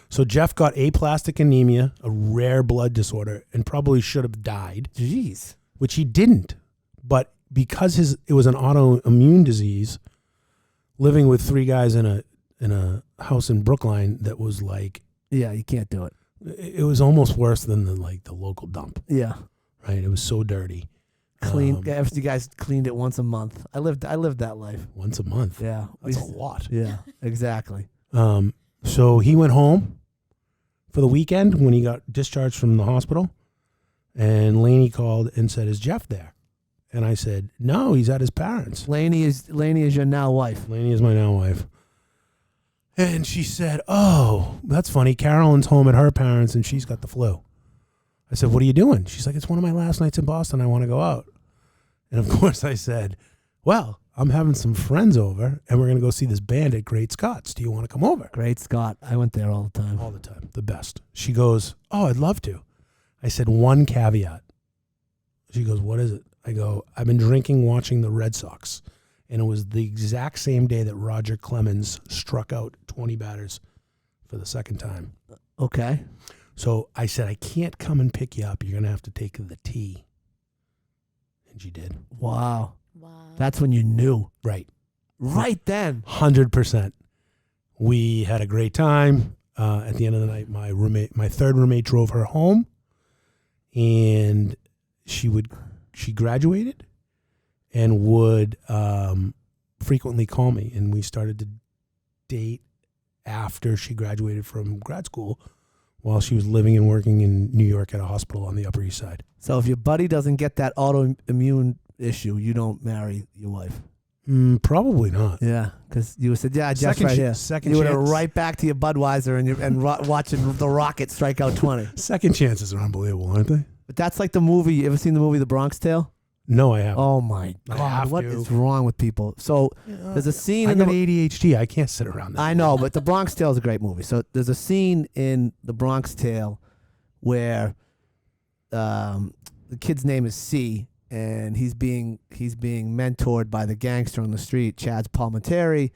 So Jeff got aplastic anemia, a rare blood disorder, and probably should have died. Jeez. Which he didn't. But because it was an autoimmune disease, living with three guys in a house in Brookline that was like, yeah, you can't do it. It was almost worse than the local dump. Yeah. Right. It was so dirty. You guys cleaned it once a month. I lived that life. Once a month. Yeah. That's a lot. Yeah, exactly. So he went home for the weekend when he got discharged from the hospital, and Lainey called and said, "Is Jeff there?" And I said, "No, he's at his parents." Lainey is your now wife. Lainey is my now wife. And she said, "Oh, that's funny. Carolyn's home at her parents and she's got the flu." I said, "What are you doing?" She's like, "It's one of my last nights in Boston. I want to go out." And of course I said, "Well, I'm having some friends over and we're going to go see this band at Great Scott's. Do you want to come over?" Great Scott. I went there all the time. All the time. The best. She goes, "Oh, I'd love to." I said, "One caveat." She goes, "What is it?" I go, "I've been drinking watching the Red Sox." And it was the exact same day that Roger Clemens struck out 20 batters for the second time. Okay. So I said, "I can't come and pick you up. You're going to have to take the T." And she did. Wow. That's when you knew. Right. Right then. 100%. We had a great time. At the end of the night, my third roommate drove her home. And she graduated and would frequently call me. And we started to date after she graduated from grad school while she was living and working in New York at a hospital on the Upper East Side. So if your buddy doesn't get that autoimmune issue, you don't marry your wife. Probably not. Yeah, because you said, "Yeah, Jeff's right here." You would have right back to your Budweiser and watching the Rocket strike out 20. Second chances are unbelievable, aren't they? But that's like the movie. You ever seen the movie The Bronx Tale? No, I haven't. Oh my God! What is wrong with people? So there's a scene. I got ADHD. I can't sit around that. I know, but The Bronx Tale is a great movie. So there's a scene in The Bronx Tale where the kid's name is C, and he's being mentored by the gangster on the street, Chad's Palminteri,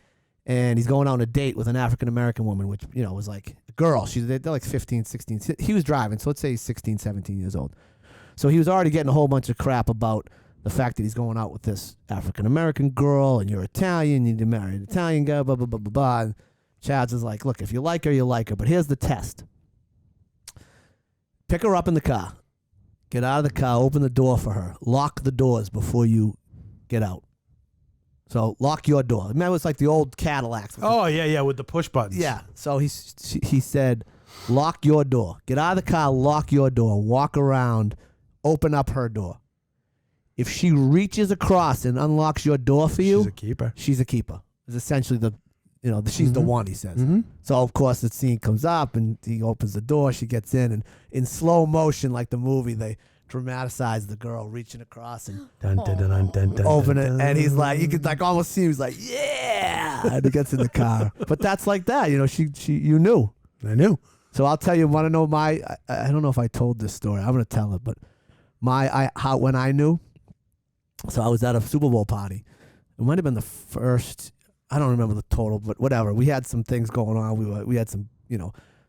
and he's going out on a date with an African American woman, which was like a girl. They're like 15, 16. He was driving, so let's say he's 16, 17 years old. So he was already getting a whole bunch of crap about the fact that he's going out with this African American girl, and you're Italian, you need to marry an Italian guy, blah blah blah blah blah. And Chad's is like, "Look, if you like her, you like her, but here's the test: pick her up in the car. Get out of the car, open the door for her. Lock the doors before you get out. So lock your door." I mean, it was like the old Cadillacs. Oh, yeah, with the push buttons. Yeah. So he said, "Lock your door. Get out of the car, lock your door. Walk around, open up her door. If she reaches across and unlocks your door for you, she's a keeper. She's a keeper." It's essentially she's the one, he says. Mm-hmm. So, of course, the scene comes up, and he opens the door. She gets in, and in slow motion, like the movie, they dramatize the girl reaching across and open it. And he's like, you could like almost see him. He's like, "Yeah!" And he gets in the car. But that's like that. You knew. I knew. So I'll tell you, want to know I don't know if I told this story. I'm going to tell it. But when I knew, so I was at a Super Bowl party. It might have been the first. I don't remember the total, but whatever. We had some things going on. We had some,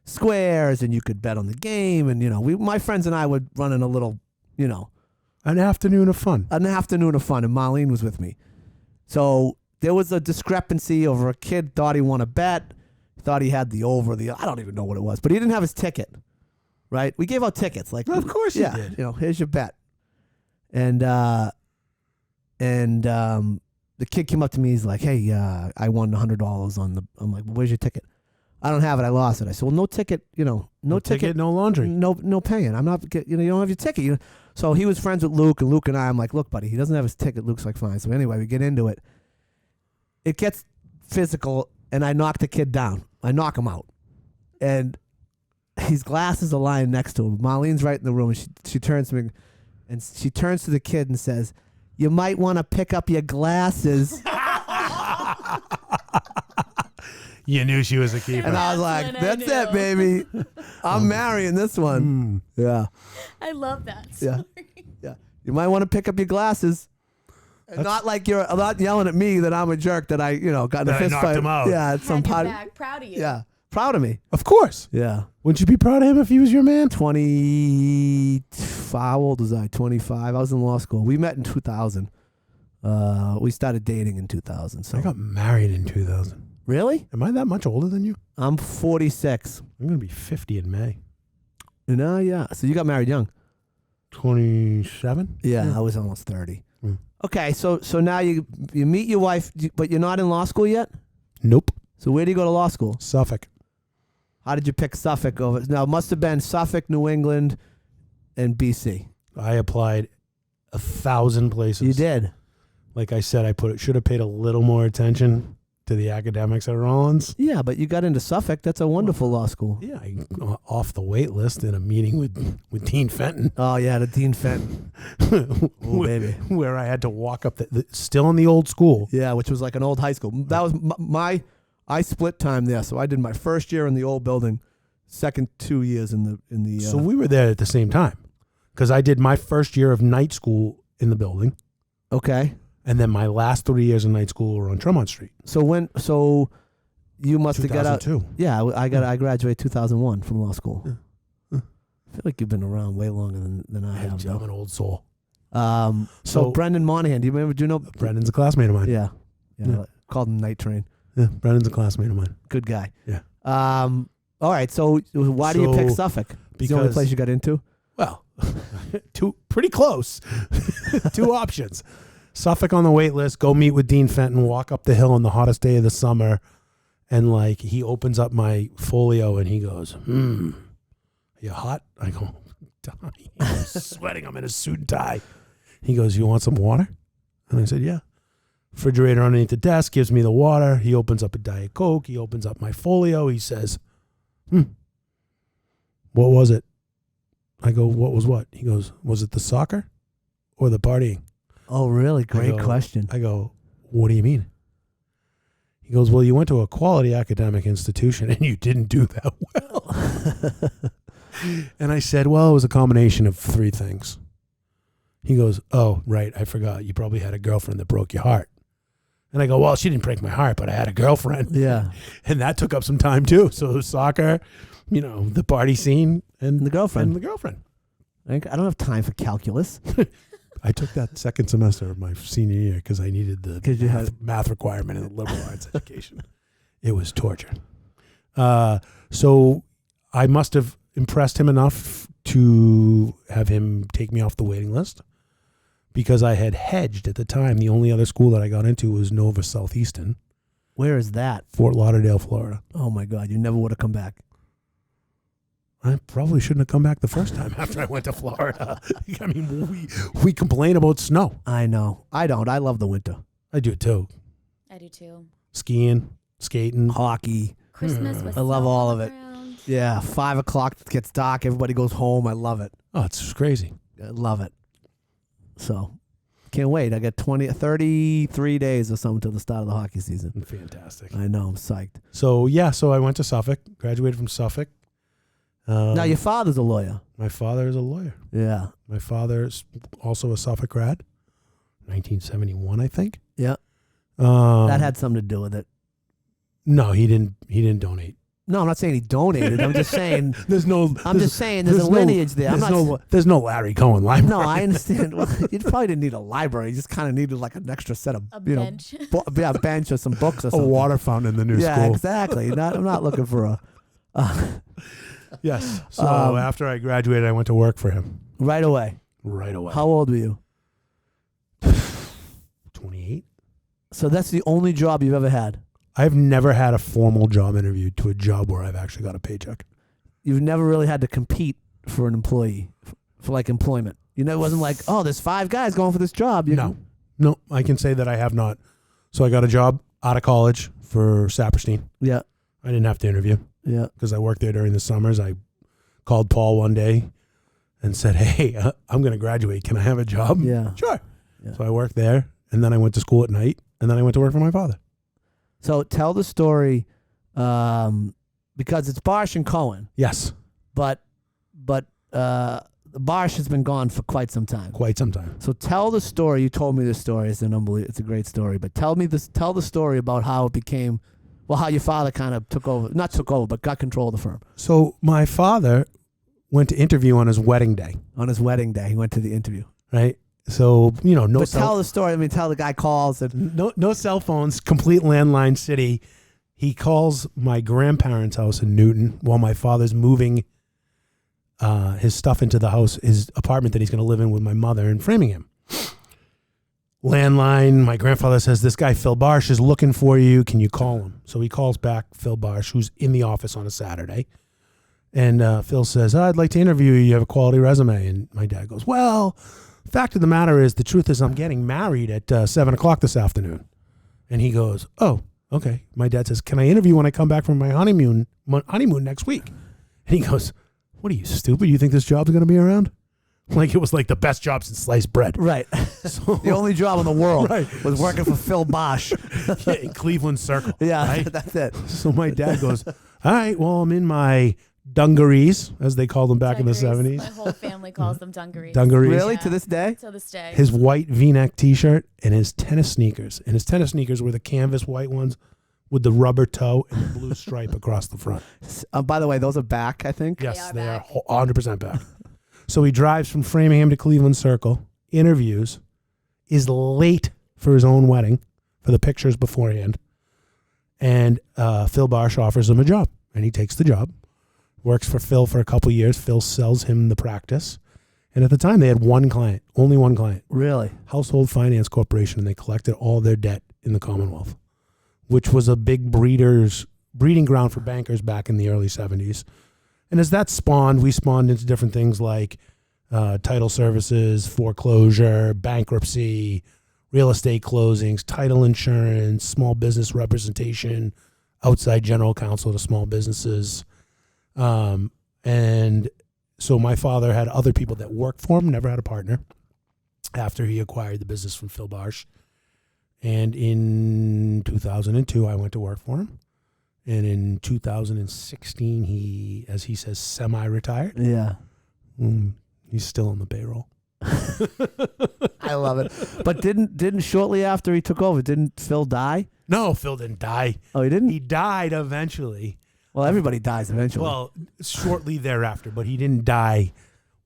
squares, and you could bet on the game, and my friends and I were running a little, an afternoon of fun. and Marlene was with me. So there was a discrepancy over a kid thought he won a bet, thought he had the over, I don't even know what it was, but he didn't have his ticket. Right? We gave out tickets, like, of course you did. Here's your bet, and And the kid came up to me. He's like, "Hey, I won $100 on the." I'm like, "Where's your ticket?" "I don't have it. I lost it." I said, "Well, no ticket. No ticket, no laundry. no paying. I'm not. You don't have your ticket." So he was friends with Luke, and Luke and I'm like, "Look, buddy, he doesn't have his ticket." Luke's like, "Fine." So anyway, we get into it. It gets physical, and I knock the kid down. I knock him out, and his glasses are lying next to him. Marlene's right in the room, and she turns to me, and she turns to the kid and says, "You might want to pick up your glasses." You knew she was a keeper. And I was like, "That's it, baby. I'm marrying this one." Yeah. I love that story. Yeah. You might want to pick up your glasses. And not like you're not yelling at me that I'm a jerk that I, got in a fist fight. Him out. Yeah, at some Had your party. back. Proud of you. Yeah. Proud of me. Of course. Yeah. Wouldn't you be proud of him if he was your man? how old was I? 25. I was in law school. We met in 2000. We started dating in 2000. So I got married in 2000. Really? Am I that much older than you? I'm 46. I'm going to be 50 in May. Yeah. So you got married young. 27? Yeah, I was almost 30. Mm. Okay, so now you meet your wife, but you're not in law school yet? Nope. So where do you go to law school? Suffolk. How did you pick Suffolk over? Now, it must have been Suffolk, New England, and BC. I applied 1,000 places. You did? Like I said, I should have paid a little more attention to the academics at Rollins. Yeah, but you got into Suffolk. That's a wonderful law school. Yeah, off the wait list in a meeting with Dean Fenton. Oh, yeah, the Dean Fenton. Oh, baby. Where I had to walk up, still in the old school. Yeah, which was like an old high school. That was I split time there. So I did my first year in the old building, second 2 years in the. So we were there at the same time because I did my first year of night school in the building. Okay. And then my last 3 years of night school were on Tremont Street. So you must have got out. 2002. Yeah, I graduated 2001 from law school. Yeah. I feel like you've been around way longer than I have. I'm an old soul. So Brendan Monahan, do you know? Brendan's a classmate of mine. Yeah. Called him Night Train. Yeah, Brendan's a classmate of mine. Good guy. Yeah. All right. So why do you pick Suffolk? It's the only place you got into? Well, pretty close. Two options. Suffolk on the wait list, go meet with Dean Fenton, walk up the hill on the hottest day of the summer, and he opens up my folio and he goes, are you hot? I go, dying. I'm sweating. I'm in a suit and tie. He goes, you want some water? And I said, yeah. Refrigerator underneath the desk gives me the water. He opens up a Diet Coke. He opens up my folio. He says, what was it? I go, what was what? He goes, was it the soccer or the partying? Oh, really? Great question. I go, what do you mean? He goes, well, you went to a quality academic institution and you didn't do that well. And I said, well, it was a combination of three things. He goes, oh, right, I forgot. You probably had a girlfriend that broke your heart. And I go, well, she didn't break my heart, but I had a girlfriend. Yeah. And that took up some time too. So it was soccer, the party scene, and the girlfriend. I don't have time for calculus. I took that second semester of my senior year because I needed the math requirement in the liberal arts education. It was torture. So I must have impressed him enough to have him take me off the waiting list because I had hedged at the time. The only other school that I got into was Nova Southeastern. Where is that? Fort Lauderdale, Florida. Oh, my God. You never would have come back. I probably shouldn't have come back the first time after I went to Florida. I mean, we complain about snow. I know. I don't. I love the winter. I do too. I do too. Skiing, skating, hockey. Christmas with I love all of it. Ground. Yeah, 5 o'clock, it gets dark. Everybody goes home. I love it. Oh, it's just crazy. I love it. So, can't wait. I got 33 days or something till the start of the hockey season. Fantastic. I know. I'm psyched. So I went to Suffolk, graduated from Suffolk. Now, your father's a lawyer. My father is a lawyer. Yeah. My father's also a Suffolk grad, 1971, I think. Yeah. That had something to do with it. No, he didn't donate. No, I'm not saying he donated. I'm just saying there's a lineage there. There's no Larry Cohen library. No, I understand. Well, you probably didn't need a library. You just kind of needed like an extra set of bench. A bench or some books or something. A water fountain in the new school. Yeah, exactly. I'm not looking for a. Yes. So after I graduated, I went to work for him. Right away. Right away. How old were you? 28. So that's the only job you've ever had. I've never had a formal job interview to a job where I've actually got a paycheck. You've never really had to compete for an employee, for like employment. You know, it wasn't like, oh, there's 5 guys going for this job. No, I can say that I have not. So I got a job out of college for Saperstein. Yeah. I didn't have to interview. Yeah. Because I worked there during the summers. I called Paul one day and said, hey, I'm going to graduate. Can I have a job? Yeah. Sure. Yeah. So I worked there, and then I went to school at night, and then I went to work for my father. So tell the story, because it's Barsh and Cohen, Yes, but Barsh has been gone for quite some time. quite some time. So tell the story. You told me this story. It's it's a great story. But tell the story about how it became, well, how your father kind of not took over, but got control of the firm. So my father went to interview on his wedding day, On his wedding day, he went to the interview. right? So, no But tell the story. I mean, tell the guy calls and no cell phones, complete landline city. He calls my grandparents' house in Newton while my father's moving his stuff into the house, his apartment that he's going to live in with my mother in Framingham. Landline, my grandfather says, this guy Phil Barsh is looking for you. Can you call him? So he calls back Phil Barsh, who's in the office on a Saturday. And Phil says, I'd like to interview you. You have a quality resume. And my dad goes, well, fact of the matter is, the truth is I'm getting married at 7 o'clock this afternoon. And he goes, oh, okay. My dad says, can I interview when I come back from my honeymoon next week? And he goes, what are you, stupid? You think this job's going to be around? Like it was like the best job since sliced bread. right. So, The only job in the world Right. was working for Phil Bosch. yeah, in Cleveland Circle. Yeah, Right? that's it. So my dad goes, all right, well, I'm in my dungarees, as they called them back in the Dungarees. 70s. My whole family calls them dungarees. Dungarees. Really, Yeah. to this day? To this day. His white V-neck T-shirt and his tennis sneakers. And his tennis sneakers were the canvas white ones with the rubber toe and the blue stripe across the front. By the way, those are back, I think. Yes, are they are back. 100% back. So he drives from Framingham to Cleveland Circle, interviews, is late for his own wedding for the pictures beforehand, and Phil Barsh offers him a job, and he takes the job, works for Phil for a couple years. Phil sells him the practice, and at the time they had one client, only one client, Really? Household Finance Corporation, and they collected all their debt in the Commonwealth, which was a big breeding ground for bankers back in the early 70s. And as that spawned, we spawned into different things like title services, foreclosure, bankruptcy, real estate closings, title insurance, small business representation, outside general counsel to small businesses. And so my father had other people that worked for him, never had a partner, after he acquired the business from Phil Barsh. And in 2002, I went to work for him. And in 2016, he, as he says, semi-retired. Yeah. He's still on the payroll. I love it. But didn't shortly after he took over, didn't Phil die? No, Phil didn't die. Oh, he didn't? He died eventually. Well, everybody dies eventually. Well, shortly thereafter, but he didn't die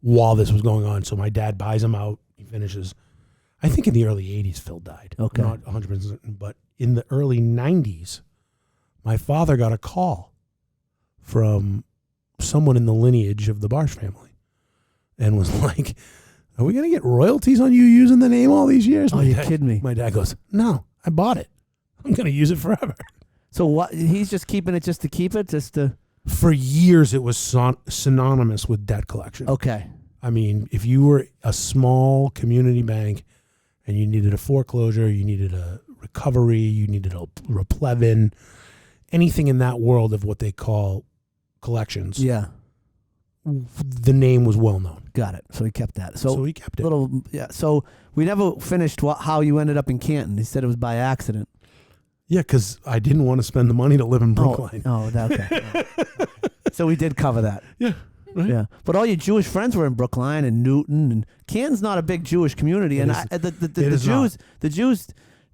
while this was going on. So my dad buys him out. He finishes. I think in the early 80s, Phil died. Okay. I'm not 100% certain, but in the early 90s, my father got a call from someone in the lineage of the Barsh family and was like, are we going to get royalties on you using the name all these years? Oh, you're kidding me. My dad goes, no, I bought it. I'm going to use it forever. So what? He's just keeping it just to keep it? Just to... For years, it was synonymous with debt collection. Okay. I mean, if you were a small community bank and you needed a foreclosure, you needed a recovery, you needed a replevin, anything in that world of what they call collections, Yeah. the name was well known. Got it. So he kept that. So he kept it. Yeah. So we never finished how you ended up in Canton. He said it was by accident. Yeah, because I didn't want to spend the money to live in Brookline. Okay. So we did cover that. Yeah. Right? Yeah, but all your Jewish friends were in Brookline and Newton, and Canton's not a big Jewish community. And the Jews,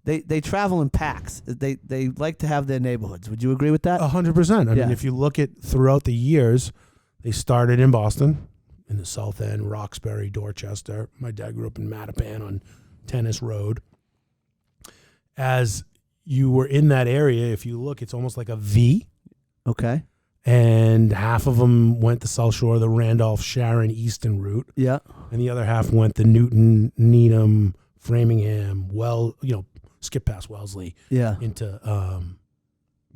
they travel in packs. They like to have their neighborhoods. Would you agree with that? 100%. I Yeah. mean, if you look at throughout the years, they started in Boston, in the South End, Roxbury, Dorchester. My dad grew up in Mattapan on Tennis Road. As you were in that area, if you look, it's almost like a V. Okay. And half of them went the South Shore, the Randolph, Sharon, Easton route. Yeah. And the other half went the Newton, Needham, Framingham, skip past Wellesley Yeah. into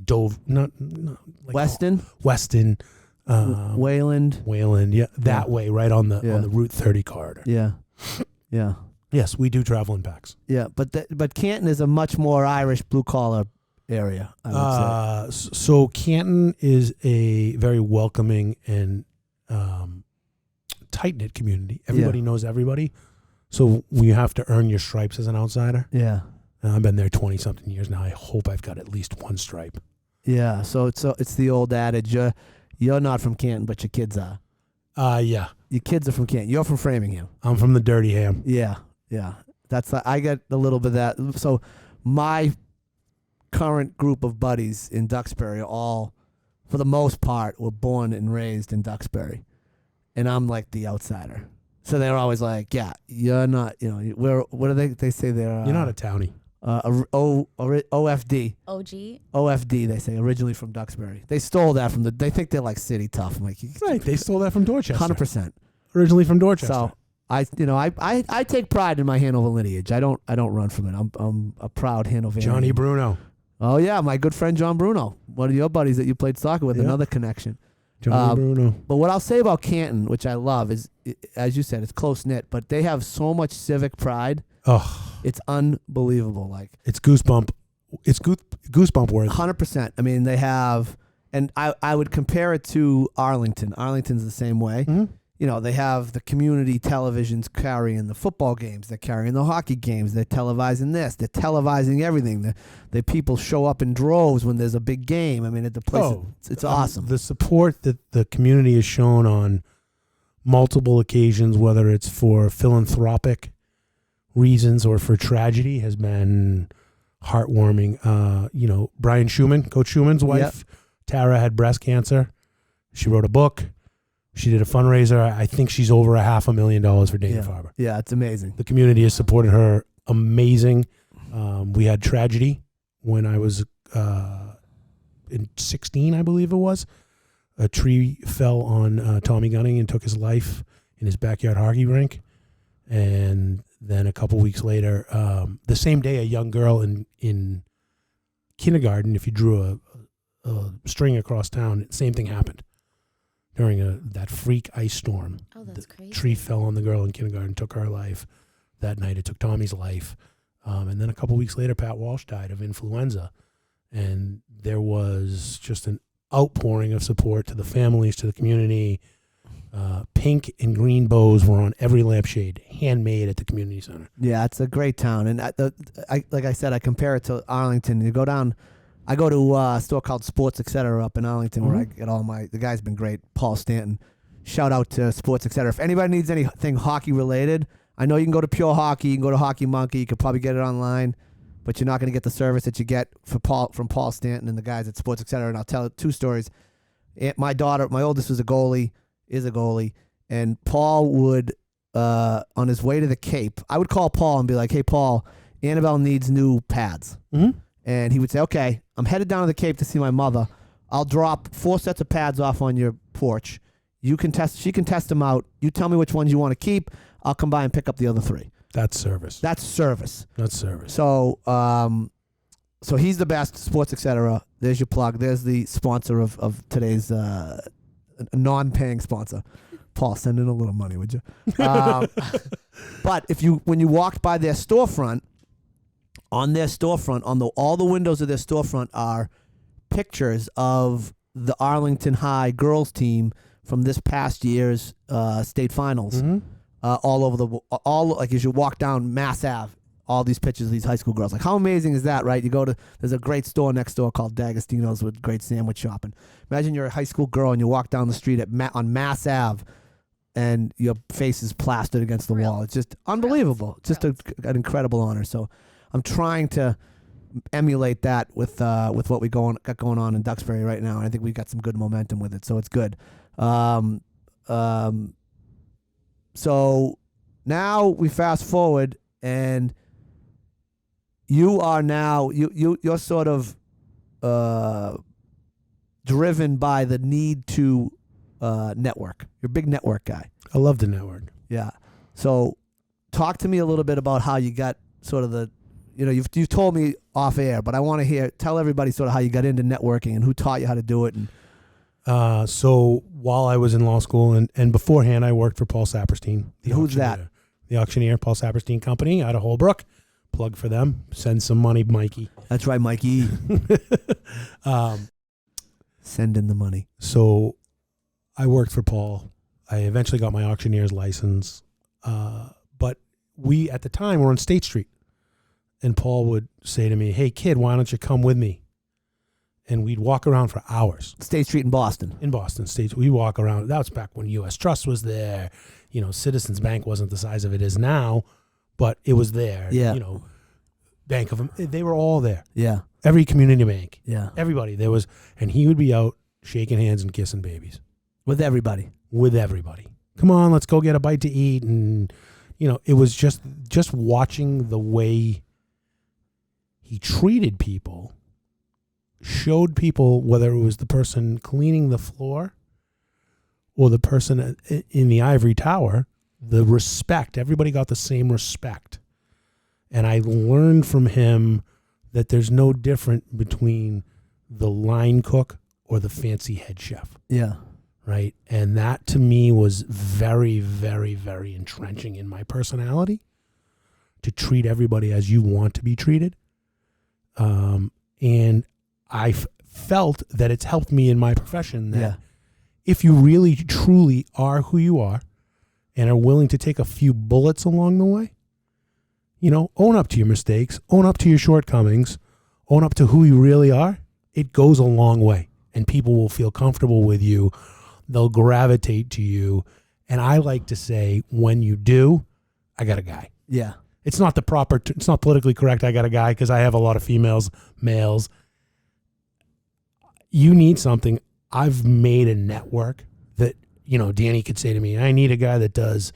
Dove, not like Weston, Weston, Wayland. yeah, that way, right on the Yeah. Route 30 corridor. Yeah. Yeah. Yes, we do travel in packs. Yeah. But Canton is a much more Irish blue collar area, I would say. So Canton is a very welcoming and tight knit community. Everybody knows everybody, so you have to earn your stripes as an outsider. Yeah. I've been there 20 something years now. I hope I've got at least one stripe. Yeah. So it's the old adage: you're not from Canton, but your kids are. Yeah. Your kids are from Canton. You're from Framingham. I'm from the Dirty Ham. Yeah. Yeah. I get a little bit of that. So my current group of buddies in Duxbury are all, for the most part, were born and raised in Duxbury, and I'm like the outsider. So they're always like, "Yeah, you're not. What do they say? They're You're not a townie. OFD. OG. OFD. They say originally from Duxbury. They stole that from they think they're like city tough. I'm like, Right. They stole that from Dorchester. 100%. Originally from Dorchester. So I take pride in my Hanover lineage. I don't run from it. I'm a proud Hanoverian. Johnny Bruno. Oh yeah, my good friend John Bruno, one of your buddies that you played soccer with. Yeah. Another connection. Johnny Bruno. But what I'll say about Canton, which I love, is as you said, it's close knit, but they have so much civic pride. Oh, It's unbelievable. Like it's goosebump. It's goosebump worthy. 100%. I mean, they have, and I would compare it to Arlington. Arlington's the same way. Mm-hmm. They have the community televisions carrying the football games. They're carrying the hockey games. They're televising this. They're televising everything. The people show up in droves when there's a big game. I mean, at the place, it's awesome. The support that the community has shown on multiple occasions, whether it's for philanthropic reasons or for tragedy, has been heartwarming. Brian Schumann, Coach Schumann's wife, Tara, had breast cancer. She wrote a book. She did a fundraiser. I think she's over $500,000 for Dana-Farber. Yeah, it's amazing. The community has supported her amazing. We had tragedy when I was in 16, I believe it was. A tree fell on Tommy Gunning and took his life in his backyard hockey rink. And then a couple weeks later, the same day, a young girl in kindergarten, if you drew a string across town, same thing happened. During that freak ice storm. Oh, that's crazy. Tree fell on the girl in kindergarten, took her life. That night it took Tommy's life. And then a couple weeks later, Pat Walsh died of influenza. And there was just an outpouring of support to the families, to the community. Pink and green bows were on every lampshade, handmade at the community center. Yeah, it's a great town. And like I said, I compare it to Arlington. You go down, I go to a store called Sports Etc. up in Arlington where I get all the guy's been great, Paul Stanton. Shout out to Sports Etc. If anybody needs anything hockey related, I know you can go to Pure Hockey, you can go to Hockey Monkey, you could probably get it online, but you're not going to get the service that you get from Paul Stanton and the guys at Sports Etc. And I'll tell two stories. My oldest is a goalie, and Paul would, on his way to the Cape, I would call Paul and be like, "Hey, Paul, Annabelle needs new pads." Mm-hmm. And he would say, "Okay, I'm headed down to the Cape to see my mother. I'll drop 4 sets of pads off on your porch. She can test them out. You tell me which ones you want to keep. I'll come by and pick up the other 3. That's service. That's service. So, so he's the best, Sports Etc. There's your plug. There's the sponsor of today's non-paying sponsor. Paul, send in a little money, would you? But when you walked by their storefront, on their storefront, all the windows of their storefront are pictures of the Arlington High girls team from this past year's state finals. Mm-hmm. All over like as you walk down Mass Ave, all these pictures of these high school girls. Like, how amazing is that, right? There's a great store next door called D'Agostino's with great sandwich shopping. Imagine you're a high school girl and you walk down the street on Mass Ave and your face is plastered against the wall. It's just unbelievable. It's just an incredible honor. So I'm trying to emulate that with what we got going on in Duxbury right now. And I think we've got some good momentum with it. So it's good. So now we fast forward and you are now you're sort of driven by the need to network. You're a big network guy. I love the network. Yeah. So talk to me a little bit about how you got sort of you've told me off air, but I want to tell everybody sort of how you got into networking and who taught you how to do it. And so while I was in law school and beforehand, I worked for Paul Saperstein. Who's that? The auctioneer, Paul Saperstein Company out of Holbrook. Plug for them. Send some money, Mikey. That's right, Mikey. Send in the money. So I worked for Paul. I eventually got my auctioneer's license. But we, at the time, were on State Street. And Paul would say to me, hey, kid, why don't you come with me? And we'd walk around for hours. State Street in Boston. In Boston, State. We'd walk around. That was back when U.S. Trust was there. Citizens Bank wasn't the size of it is now, but it was there. Yeah. Bank of them. They were all there. Yeah. Every community bank. Yeah. Everybody. There was, and he would be out shaking hands and kissing babies. With everybody. With everybody. Come on, let's go get a bite to eat. And, it was just watching the way he treated people, showed people, whether it was the person cleaning the floor or the person in the ivory tower, the respect. Everybody got the same respect. And I learned from him that there's no different between the line cook or the fancy head chef. Yeah. Right. And that to me was very, very, very entrenching in my personality, to treat everybody as you want to be treated. And I felt that it's helped me in my profession that if you really, truly are who you are and are willing to take a few bullets along the way, own up to your mistakes, own up to your shortcomings, own up to who you really are, it goes a long way. And people will feel comfortable with you. They'll gravitate to you. And I like to say, when you do, I got a guy. Yeah. It's not it's not politically correct, I got a guy, because I have a lot of males. You need something. I've made a network that, Danny could say to me, I need a guy that does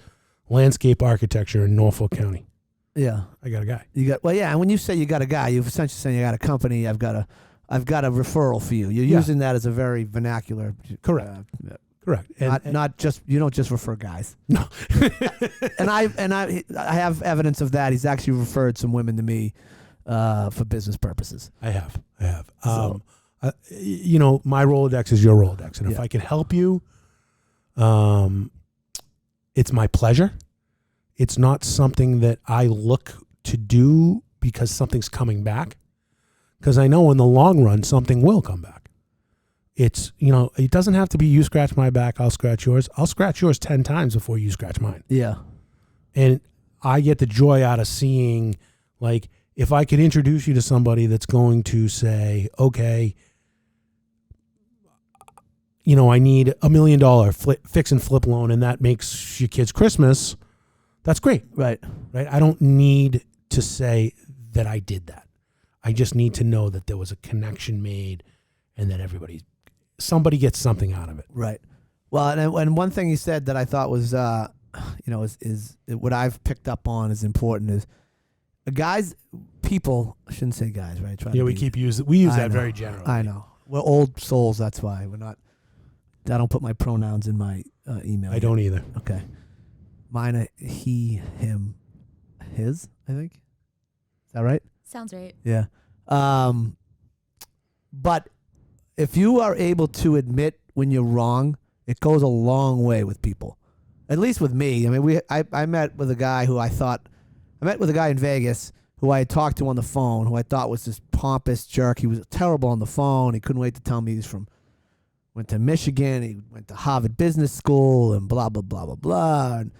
landscape architecture in Norfolk County. Yeah. I got a guy. And when you say you got a guy, you've essentially saying you got a company, I've got a referral for you. You're using that as a very vernacular. Correct. Correct. Not just, you don't just refer guys. No. and I have evidence of that. He's actually referred some women to me for business purposes. I have. So, my Rolodex is your Rolodex. And if I can help you, it's my pleasure. It's not something that I look to do because something's coming back. Because I know in the long run, something will come back. It's, it doesn't have to be you scratch my back, I'll scratch yours. I'll scratch yours 10 times before you scratch mine. Yeah. And I get the joy out of seeing, like, if I could introduce you to somebody that's going to say, okay, I need $1 million fix and flip loan, and that makes your kids Christmas. That's great. Right. I don't need to say that I did that. I just need to know that there was a connection made and that somebody gets something out of it. Right. Well, and one thing you said that I thought was, is what I've picked up on is important is people, I shouldn't say guys, right? We use that very generally. I know. We're old souls. That's why I don't put my pronouns in my email. I don't either. Okay. Mine are he, him, his, I think. Is that right? Sounds right. Yeah. But if you are able to admit when you're wrong, it goes a long way with people. At least with me. I mean, I met with a guy in Vegas who I had talked to on the phone, who I thought was this pompous jerk. He was terrible on the phone. He couldn't wait to tell me went to Michigan. He went to Harvard Business School and blah, blah, blah, blah, blah. And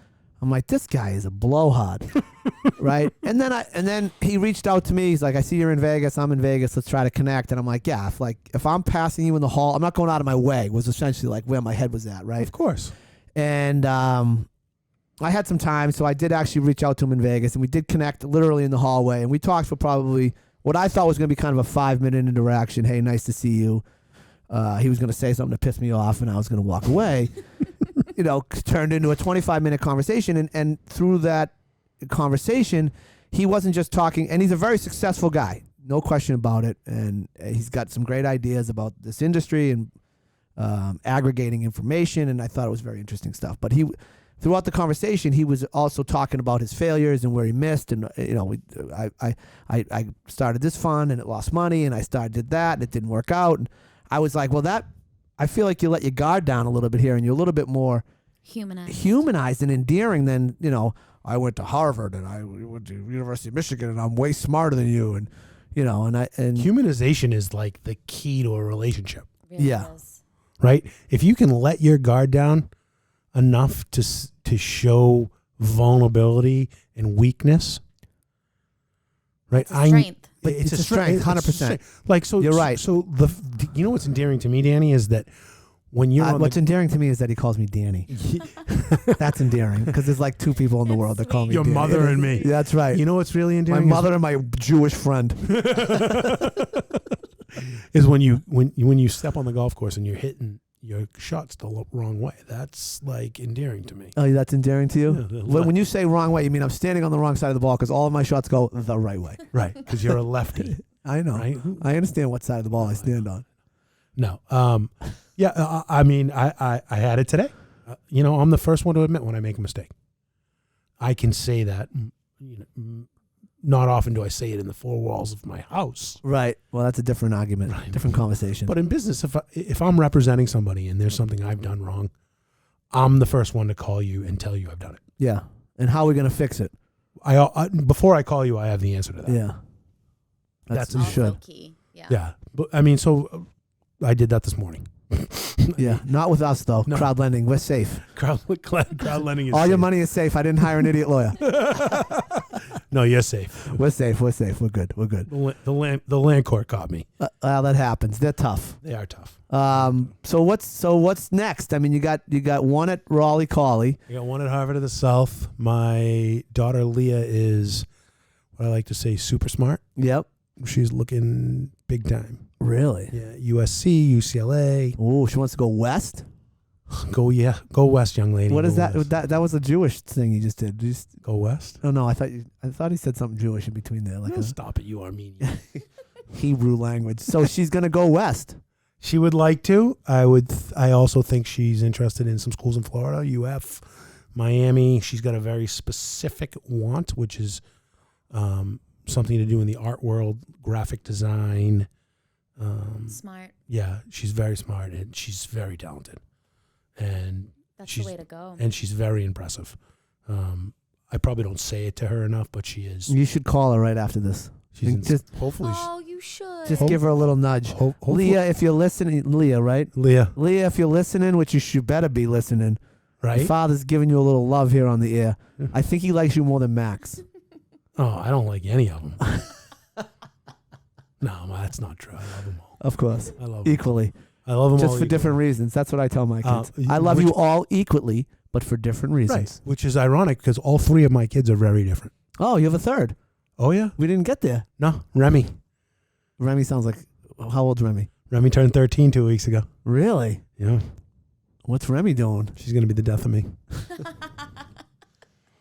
I'm like, this guy is a blowhard, right? And then he reached out to me. He's like, I see you're in Vegas. I'm in Vegas. Let's try to connect. And I'm like, yeah, if I'm passing you in the hall, I'm not going out of my way, was essentially like where my head was at, right? Of course. And I had some time, so I did actually reach out to him in Vegas, and we did connect literally in the hallway. And we talked for probably what I thought was going to be kind of a 5-minute interaction. Hey, nice to see you. He was going to say something to piss me off, and I was going to walk away. Turned into a 25-minute conversation. And through that conversation, he wasn't just talking, and he's a very successful guy, no question about it. And he's got some great ideas about this industry and aggregating information, and I thought it was very interesting stuff. But throughout the conversation, he was also talking about his failures and where he missed. And I started this fund and it lost money, and I did that and it didn't work out. And I was like, well, I feel like you let your guard down a little bit here, and you're a little bit more humanized and endearing than I went to Harvard and I went to University of Michigan and I'm way smarter than you, and and humanization is like the key to a relationship. Really Yeah. is. Right? If you can let your guard down enough to show vulnerability and weakness, right? It's a strength. But it's a strength, 100%. Like, so You're right. So you know what's endearing to me, Danny, is that when you're what's endearing to me is that he calls me Danny. That's endearing because there's like two people in the That's world that call me your Danny. mother and me. Yeah, that's right. You know what's really my endearing? mother and my Jewish friend. Is when you step on the golf course and you're hitting your shots the wrong way. That's like endearing to me. Oh, that's endearing to you? Yeah, When you say wrong way, you mean I'm standing on the wrong side of the ball because all of my shots go the right way. Right, because you're a lefty. I know. Right? I understand what side of the ball I stand on. No. Yeah, I mean, I had it today. I'm the first one to admit when I make a mistake. I can say that. Not often do I say it in the four walls of my house. Right. Well, that's a different argument, Right. different conversation. But in business, if I'm representing somebody and there's something I've done wrong, I'm the first one to call you and tell you I've done it. yeah. And how are we going to fix it? I before I call you, I have the answer to that. Yeah. That's you Also should. key. Yeah. Yeah. But I mean, so I did that this morning. Yeah. Not with us, though. No. Crowd lending. We're safe. Crowd lending is All your safe. money is safe. I didn't hire an idiot lawyer. No, you're safe. We're safe. We're safe. We're good. We're good. The land court caught me. That happens. They're tough. They are tough. So what's next? I mean, you got one at Raleigh Colley. I got one at Harvard of the South. My daughter Leah is what I like to say super smart. Yep. She's looking big time. Really? Yeah, USC, UCLA. Oh, she wants to go west. Go west, young lady. What is Go that? west. That was a Jewish thing you just did. Go west. Oh no, I thought he said something Jewish in between there, like No, a stop it, you Armenian. Hebrew language. So she's gonna go west. She would like to. I also think she's interested in some schools in Florida, UF, Miami. She's got a very specific want, which is something to do in the art world, graphic design. Smart. Yeah, she's very smart and she's very talented, and That's the way to go. and she's very impressive. I probably don't say it to her enough, but she is. You should call her right after this. She's just hopefully. Oh, you should. just give her a little nudge. Hopefully, Leah, if you're listening, Leah, right? Leah, Leah, if you're listening, which you should better be listening. Your right? father's giving you a little love here on the air. Yeah. I think he likes you more than Max. Oh, I don't like any of them. No, that's not true. I love them all. Of course, I love them. equally, I love them just all for equally. different reasons. That's what I tell my kids. I love which- you all equally, but for different reasons. Right, which is ironic because all three of my kids are very different. Oh, you have a third. Oh yeah, We didn't get there. no, Remy. Remy sounds like, how old's Remy? Remy turned 13 2 weeks ago. Really? Yeah, What's Remy doing? she's gonna be the death of me.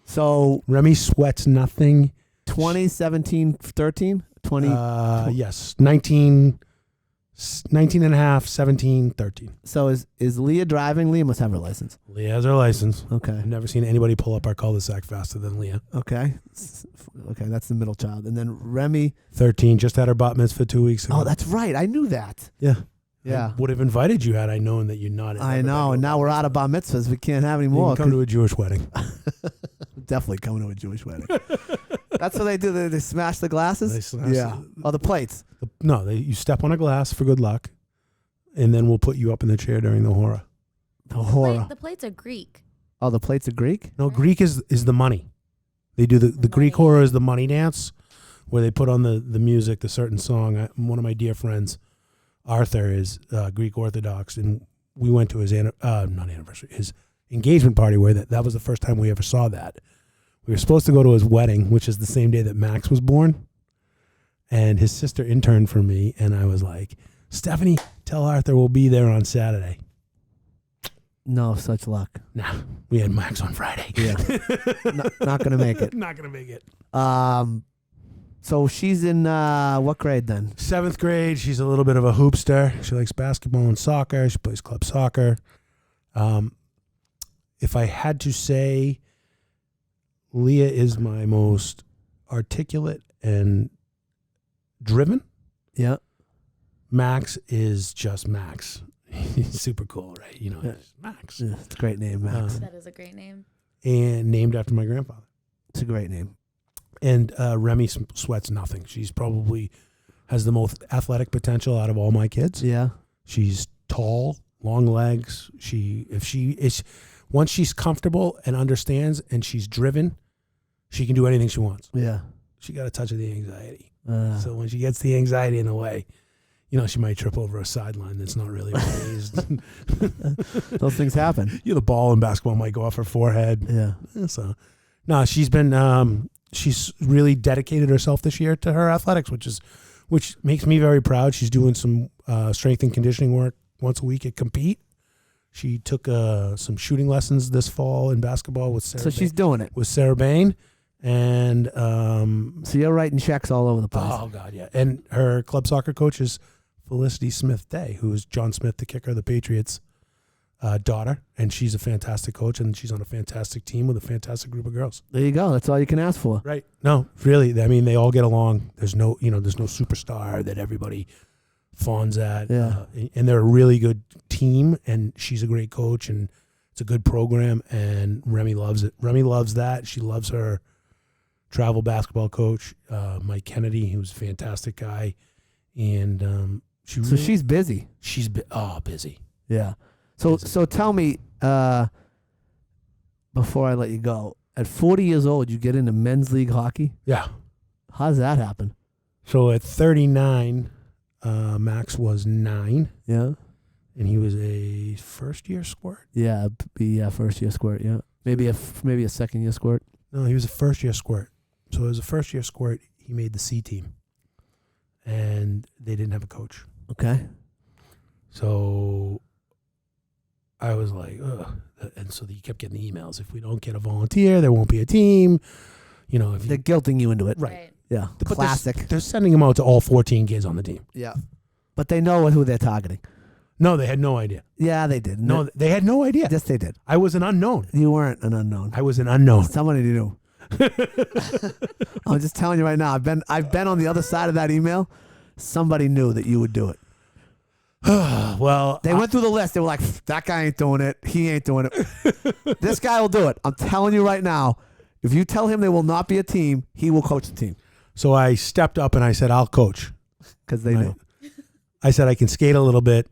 So Remy sweats nothing. 2017, 13, 20. Yes, 19 and a half, 17, 13. So is Leah driving? Leah must have her license. Leah has her license. Okay. I've never seen anybody pull up our cul-de-sac faster than Leah. Okay. Okay, that's the middle child. And then Remy. 13, just had her bat mitzvah 2 weeks ago. Oh, that's right. I knew that. yeah. Yeah. I would have invited you had I known that you're not. I know. And now we're out of bar mitzvahs. We can't have any You more. can come to a Jewish wedding. Definitely coming to a Jewish wedding. That's what they do. They smash the glasses? They smash yeah. Oh, the plates. No, you step on a glass for good luck, and then we'll put you up in the chair during the hora. The horror. The plates are Greek. Oh, the plates are Greek? No, Right. Greek is the money. They do the Greek money. hora is the money dance, where they put on the music, the certain song. One of my dear friends, Arthur, is Greek Orthodox, and we went to his his engagement party where that was the first time we ever saw that. We were supposed to go to his wedding, which is the same day that Max was born, and his sister interned for me, and I was like, Stephanie, tell Arthur we'll be there on Saturday. No such luck. Nah, we had Max on Friday. Yeah. Not going to make it. Not gonna make it. So she's in what grade then? 7th grade. She's a little bit of a hoopster. She likes basketball and soccer. She plays club soccer. if I had to say, Leah is my most articulate and driven. Yeah. Max is just Max. He's super cool, right? You know, he's Max. Yeah, it's a great name, Max. That is a great name. And named after my grandfather. It's a great name. And Remy sweats nothing. She's probably has the most athletic potential out of all my kids. Yeah. She's tall, long legs. Once she's comfortable and understands and she's driven, she can do anything she wants. Yeah. She got a touch of the anxiety. So when she gets the anxiety in the way, you know, she might trip over a sideline that's not really raised. Those things happen. The ball in basketball might go off her forehead. Yeah. So, no, she's really dedicated herself this year to her athletics, which makes me very proud. She's doing some strength and conditioning work once a week at Compete. She took some shooting lessons this fall in basketball with Sarah. So she's doing it with Sarah Bain, and so you're writing checks all over the place. Oh God, yeah. And her club soccer coach is Felicity Smith Day, who is John Smith, the kicker of the Patriots' daughter, and she's a fantastic coach, and she's on a fantastic team with a fantastic group of girls. There you go. That's all you can ask for. Right? No, really. I mean, they all get along. There's no superstar that everybody fawns at. Yeah. And they're a really good team, and she's a great coach, and it's a good program, and Remy loves it. Remy loves that. She loves her travel basketball coach, Mike Kennedy, who's a fantastic guy, and she's busy. She's busy. Yeah. So tell me, before I let you go, at 40 years old, you get into men's league hockey? Yeah. How does that happen? So at 39, Max was 9. Yeah. And he was a first-year squirt? Yeah, first-year squirt, yeah. Maybe a second-year squirt. No, he was a first-year squirt. So as a first-year squirt, he made the C team. And they didn't have a coach. Okay. So I was like, ugh. And so you kept getting the emails. If we don't get a volunteer, there won't be a team. You know, they're guilting you into it. Right. Yeah. But classic. They're sending them out to all 14 kids on the team. Yeah. But they know who they're targeting. No, they had no idea. Yeah, they did. No, they had no idea. Yes, they did. I was an unknown. You weren't an unknown. I was an unknown. Somebody knew. I'm just telling you right now. I've been on the other side of that email. Somebody knew that you would do it. Well, they went through the list. They were like, that guy ain't doing it. He ain't doing it. This guy will do it. I'm telling you right now. If you tell him there will not be a team, he will coach the team. So I stepped up and I said, I'll coach. Because they knew. I said, I can skate a little bit.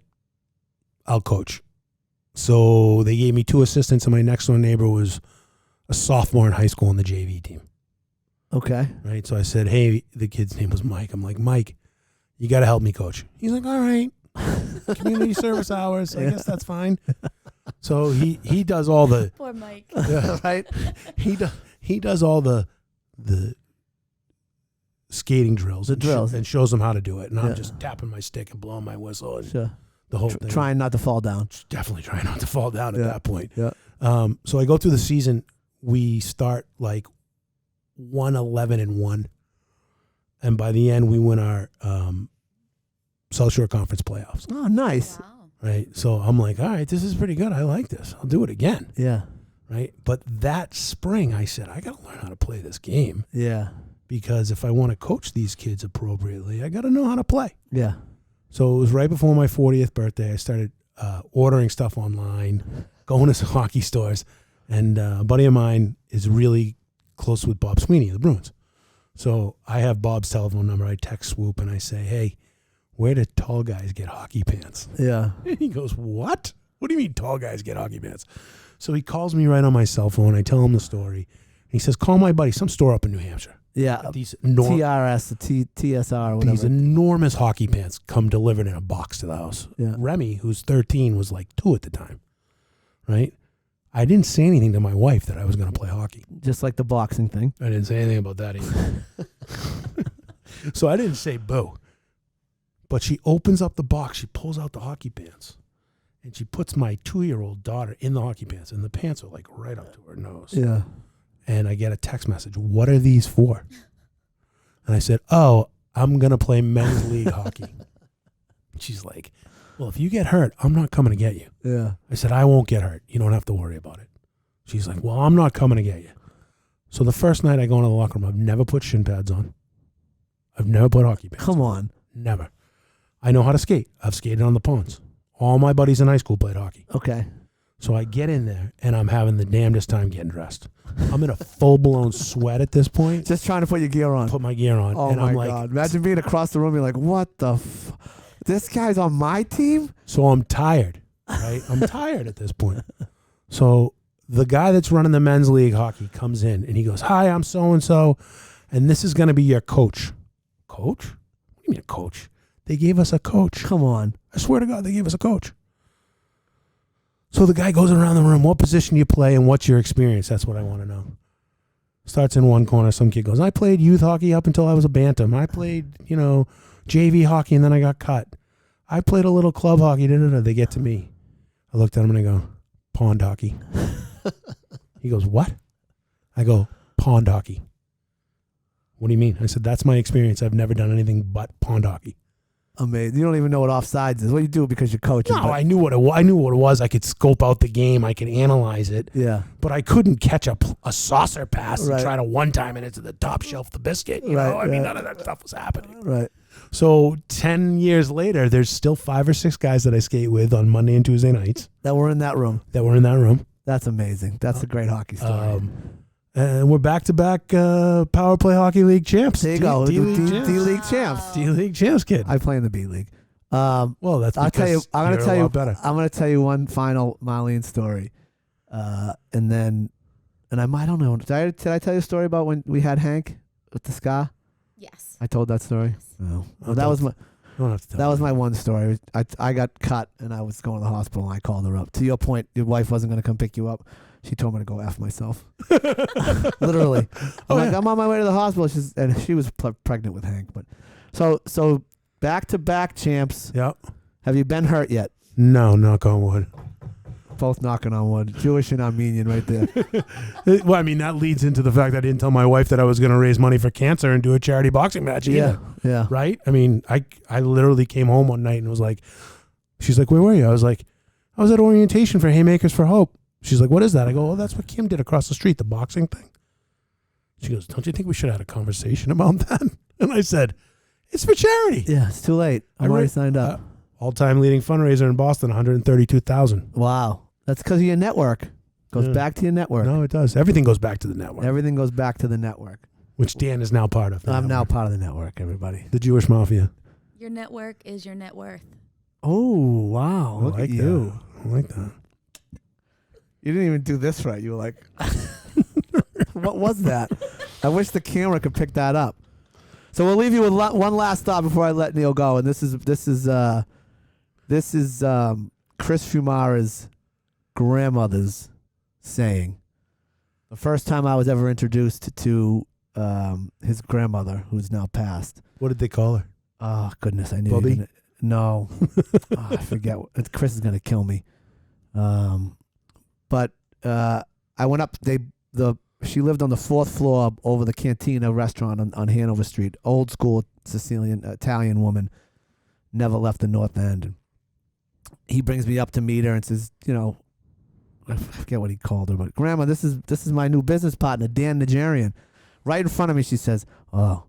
I'll coach. So they gave me 2 assistants, and my next door neighbor was a sophomore in high school on the JV team. Okay. Right. So I said, hey, the kid's name was Mike. I'm like, Mike, you got to help me coach. He's like, all right. Community service hours. I guess that's fine. So he does all the poor Mike. Right. He does all the skating drills, and shows them how to do it. And I'm just tapping my stick and blowing my whistle. And the whole thing. Trying not to fall down. Definitely trying not to fall down at that point. Yeah. So I go through the season. We start like 1-11-1, and by the end we win our South Shore Conference playoffs. Oh, nice. Wow. Right. So I'm like, all right, this is pretty good. I like this. I'll do it again. Yeah. Right. But that spring, I said, I got to learn how to play this game. Yeah. Because if I want to coach these kids appropriately, I got to know how to play. Yeah. So it was right before my 40th birthday. I started ordering stuff online, going to hockey stores. And a buddy of mine is really close with Bob Sweeney of the Bruins. So I have Bob's telephone number. I text Swoop and I say, hey, where do tall guys get hockey pants? Yeah. And he goes, what? What do you mean tall guys get hockey pants? So he calls me right on my cell phone. I tell him the story. And he says, call my buddy, some store up in New Hampshire. Yeah. These TRS, the TSR, whatever. These enormous hockey pants come delivered in a box to the house. Yeah. Remy, who's 13, was like 2 at the time. Right? I didn't say anything to my wife that I was going to play hockey. Just like the boxing thing. I didn't say anything about that either. So I didn't say boo. But she opens up the box. She pulls out the hockey pants. And she puts my 2-year-old daughter in the hockey pants. And the pants are like right up to her nose. Yeah. And I get a text message. What are these for? And I said, oh, I'm going to play men's league hockey. And she's like, well, if you get hurt, I'm not coming to get you. Yeah. I said, I won't get hurt. You don't have to worry about it. She's like, well, I'm not coming to get you. So the first night I go into the locker room, I've never put shin pads on. I've never put hockey pants Come on. on. Never. I know how to skate. I've skated on the ponds. All my buddies in high school played hockey. Okay. So I get in there, and I'm having the damnedest time getting dressed. I'm in a full-blown sweat at this point. Just trying to put your gear on. Put my gear on. Oh, and my I'm like, God. Imagine being across the room. You're like, what the this guy's on my team? So I'm tired, right? I'm tired at this point. So the guy that's running the men's league hockey comes in, and he goes, hi, I'm so-and-so, and this is going to be your coach. Coach? What do you mean a coach? They gave us a coach. Come on. I swear to God, they gave us a coach. So the guy goes around the room, what position you play and what's your experience? That's what I want to know. Starts in one corner. Some kid goes, I played youth hockey up until I was a bantam. I played, JV hockey and then I got cut. I played a little club hockey. They get to me. I looked at him and I go, pond hockey. He goes, what? I go, pond hockey. What do you mean? I said, that's my experience. I've never done anything but pond hockey. Amazing. You don't even know what offsides is. Well, you do because you're coaching. No, I knew what it was. I knew what it was. I could scope out the game. I could analyze it. Yeah. But I couldn't catch a saucer pass Right. and try to one-time it into the top shelf of the biscuit. You know? I mean, none of that stuff was happening. Right. So 10 years later, there's still 5 or 6 guys that I skate with on Monday and Tuesday nights That were in that room. That's amazing. That's a great hockey story. And we're back-to-back Power Play Hockey League champs. There you go. D-League champs. D-League champs, kid. I play in the B League. Well, that's I'll tell you. I'm you're gonna tell a you. lot better. I'm gonna tell you one final Marlene story, and I don't know. Did I tell you a story about when we had Hank with the ska? Yes. I told that story. Yes. No, Oh, that was my. You don't have to tell That was me. my one story. I got cut and I was going to the hospital and I called her up. To your point, your wife wasn't going to come pick you up. She told me to go F myself. Literally. I'm on my way to the hospital. She was pregnant with Hank. But so back-to-back champs. Yep. Have you been hurt yet? No, knock on wood. Both knocking on wood. Jewish and Armenian right there. Well, I mean, that leads into the fact I didn't tell my wife that I was going to raise money for cancer and do a charity boxing match either. Yeah. Right? I mean, I literally came home one night and was like, she's like, where were you? I was like, I was at orientation for Haymakers for Hope. She's like, what is that? I go, oh, that's what Kim did across the street, the boxing thing. She goes, don't you think we should have had a conversation about that? And I said, it's for charity. Yeah, it's too late. I'm already signed up. All-time leading fundraiser in Boston, $132,000. Wow. That's because of your network. Goes back to your network. No, it does. Everything goes back to the network. Everything goes back to the network. Which Dan is now part of. I'm now part of the network, everybody. The Jewish Mafia. Your network is your net worth. Oh, wow. Look at you. I like that. You didn't even do this right. You were like, what was that? I wish the camera could pick that up. So we'll leave you with one last thought before I let Neil go. And this is Chris Fumara's grandmother's saying. The first time I was ever introduced to his grandmother, who's now passed. What did they call her? Oh, goodness. I knew Bubby? you were gonna, no. I forget. Chris is going to kill me. But I went up. She lived on the 4th floor over the Cantina restaurant on Hanover Street. Old school Sicilian, Italian woman. Never left the North End. And he brings me up to meet her and says, I forget what he called her, but Grandma, this is my new business partner, Dan Nigerian. Right in front of me, she says, oh,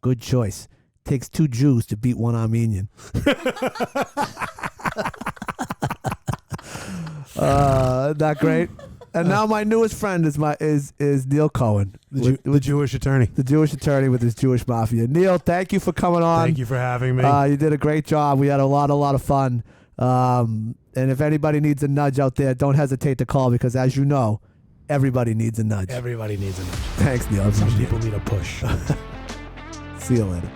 good choice. Takes 2 Jews to beat 1 Armenian. Not great. And now my newest friend is Neil Cohen, The Jewish attorney. the Jewish attorney with his Jewish mafia. Neil, thank you for coming on. Thank you for having me. You did a great job. We had a lot of fun. And if anybody needs a nudge out there, don't hesitate to call because, as you know, everybody needs a nudge. Everybody needs a nudge. Thanks, Neil. Some people need a push. See you later.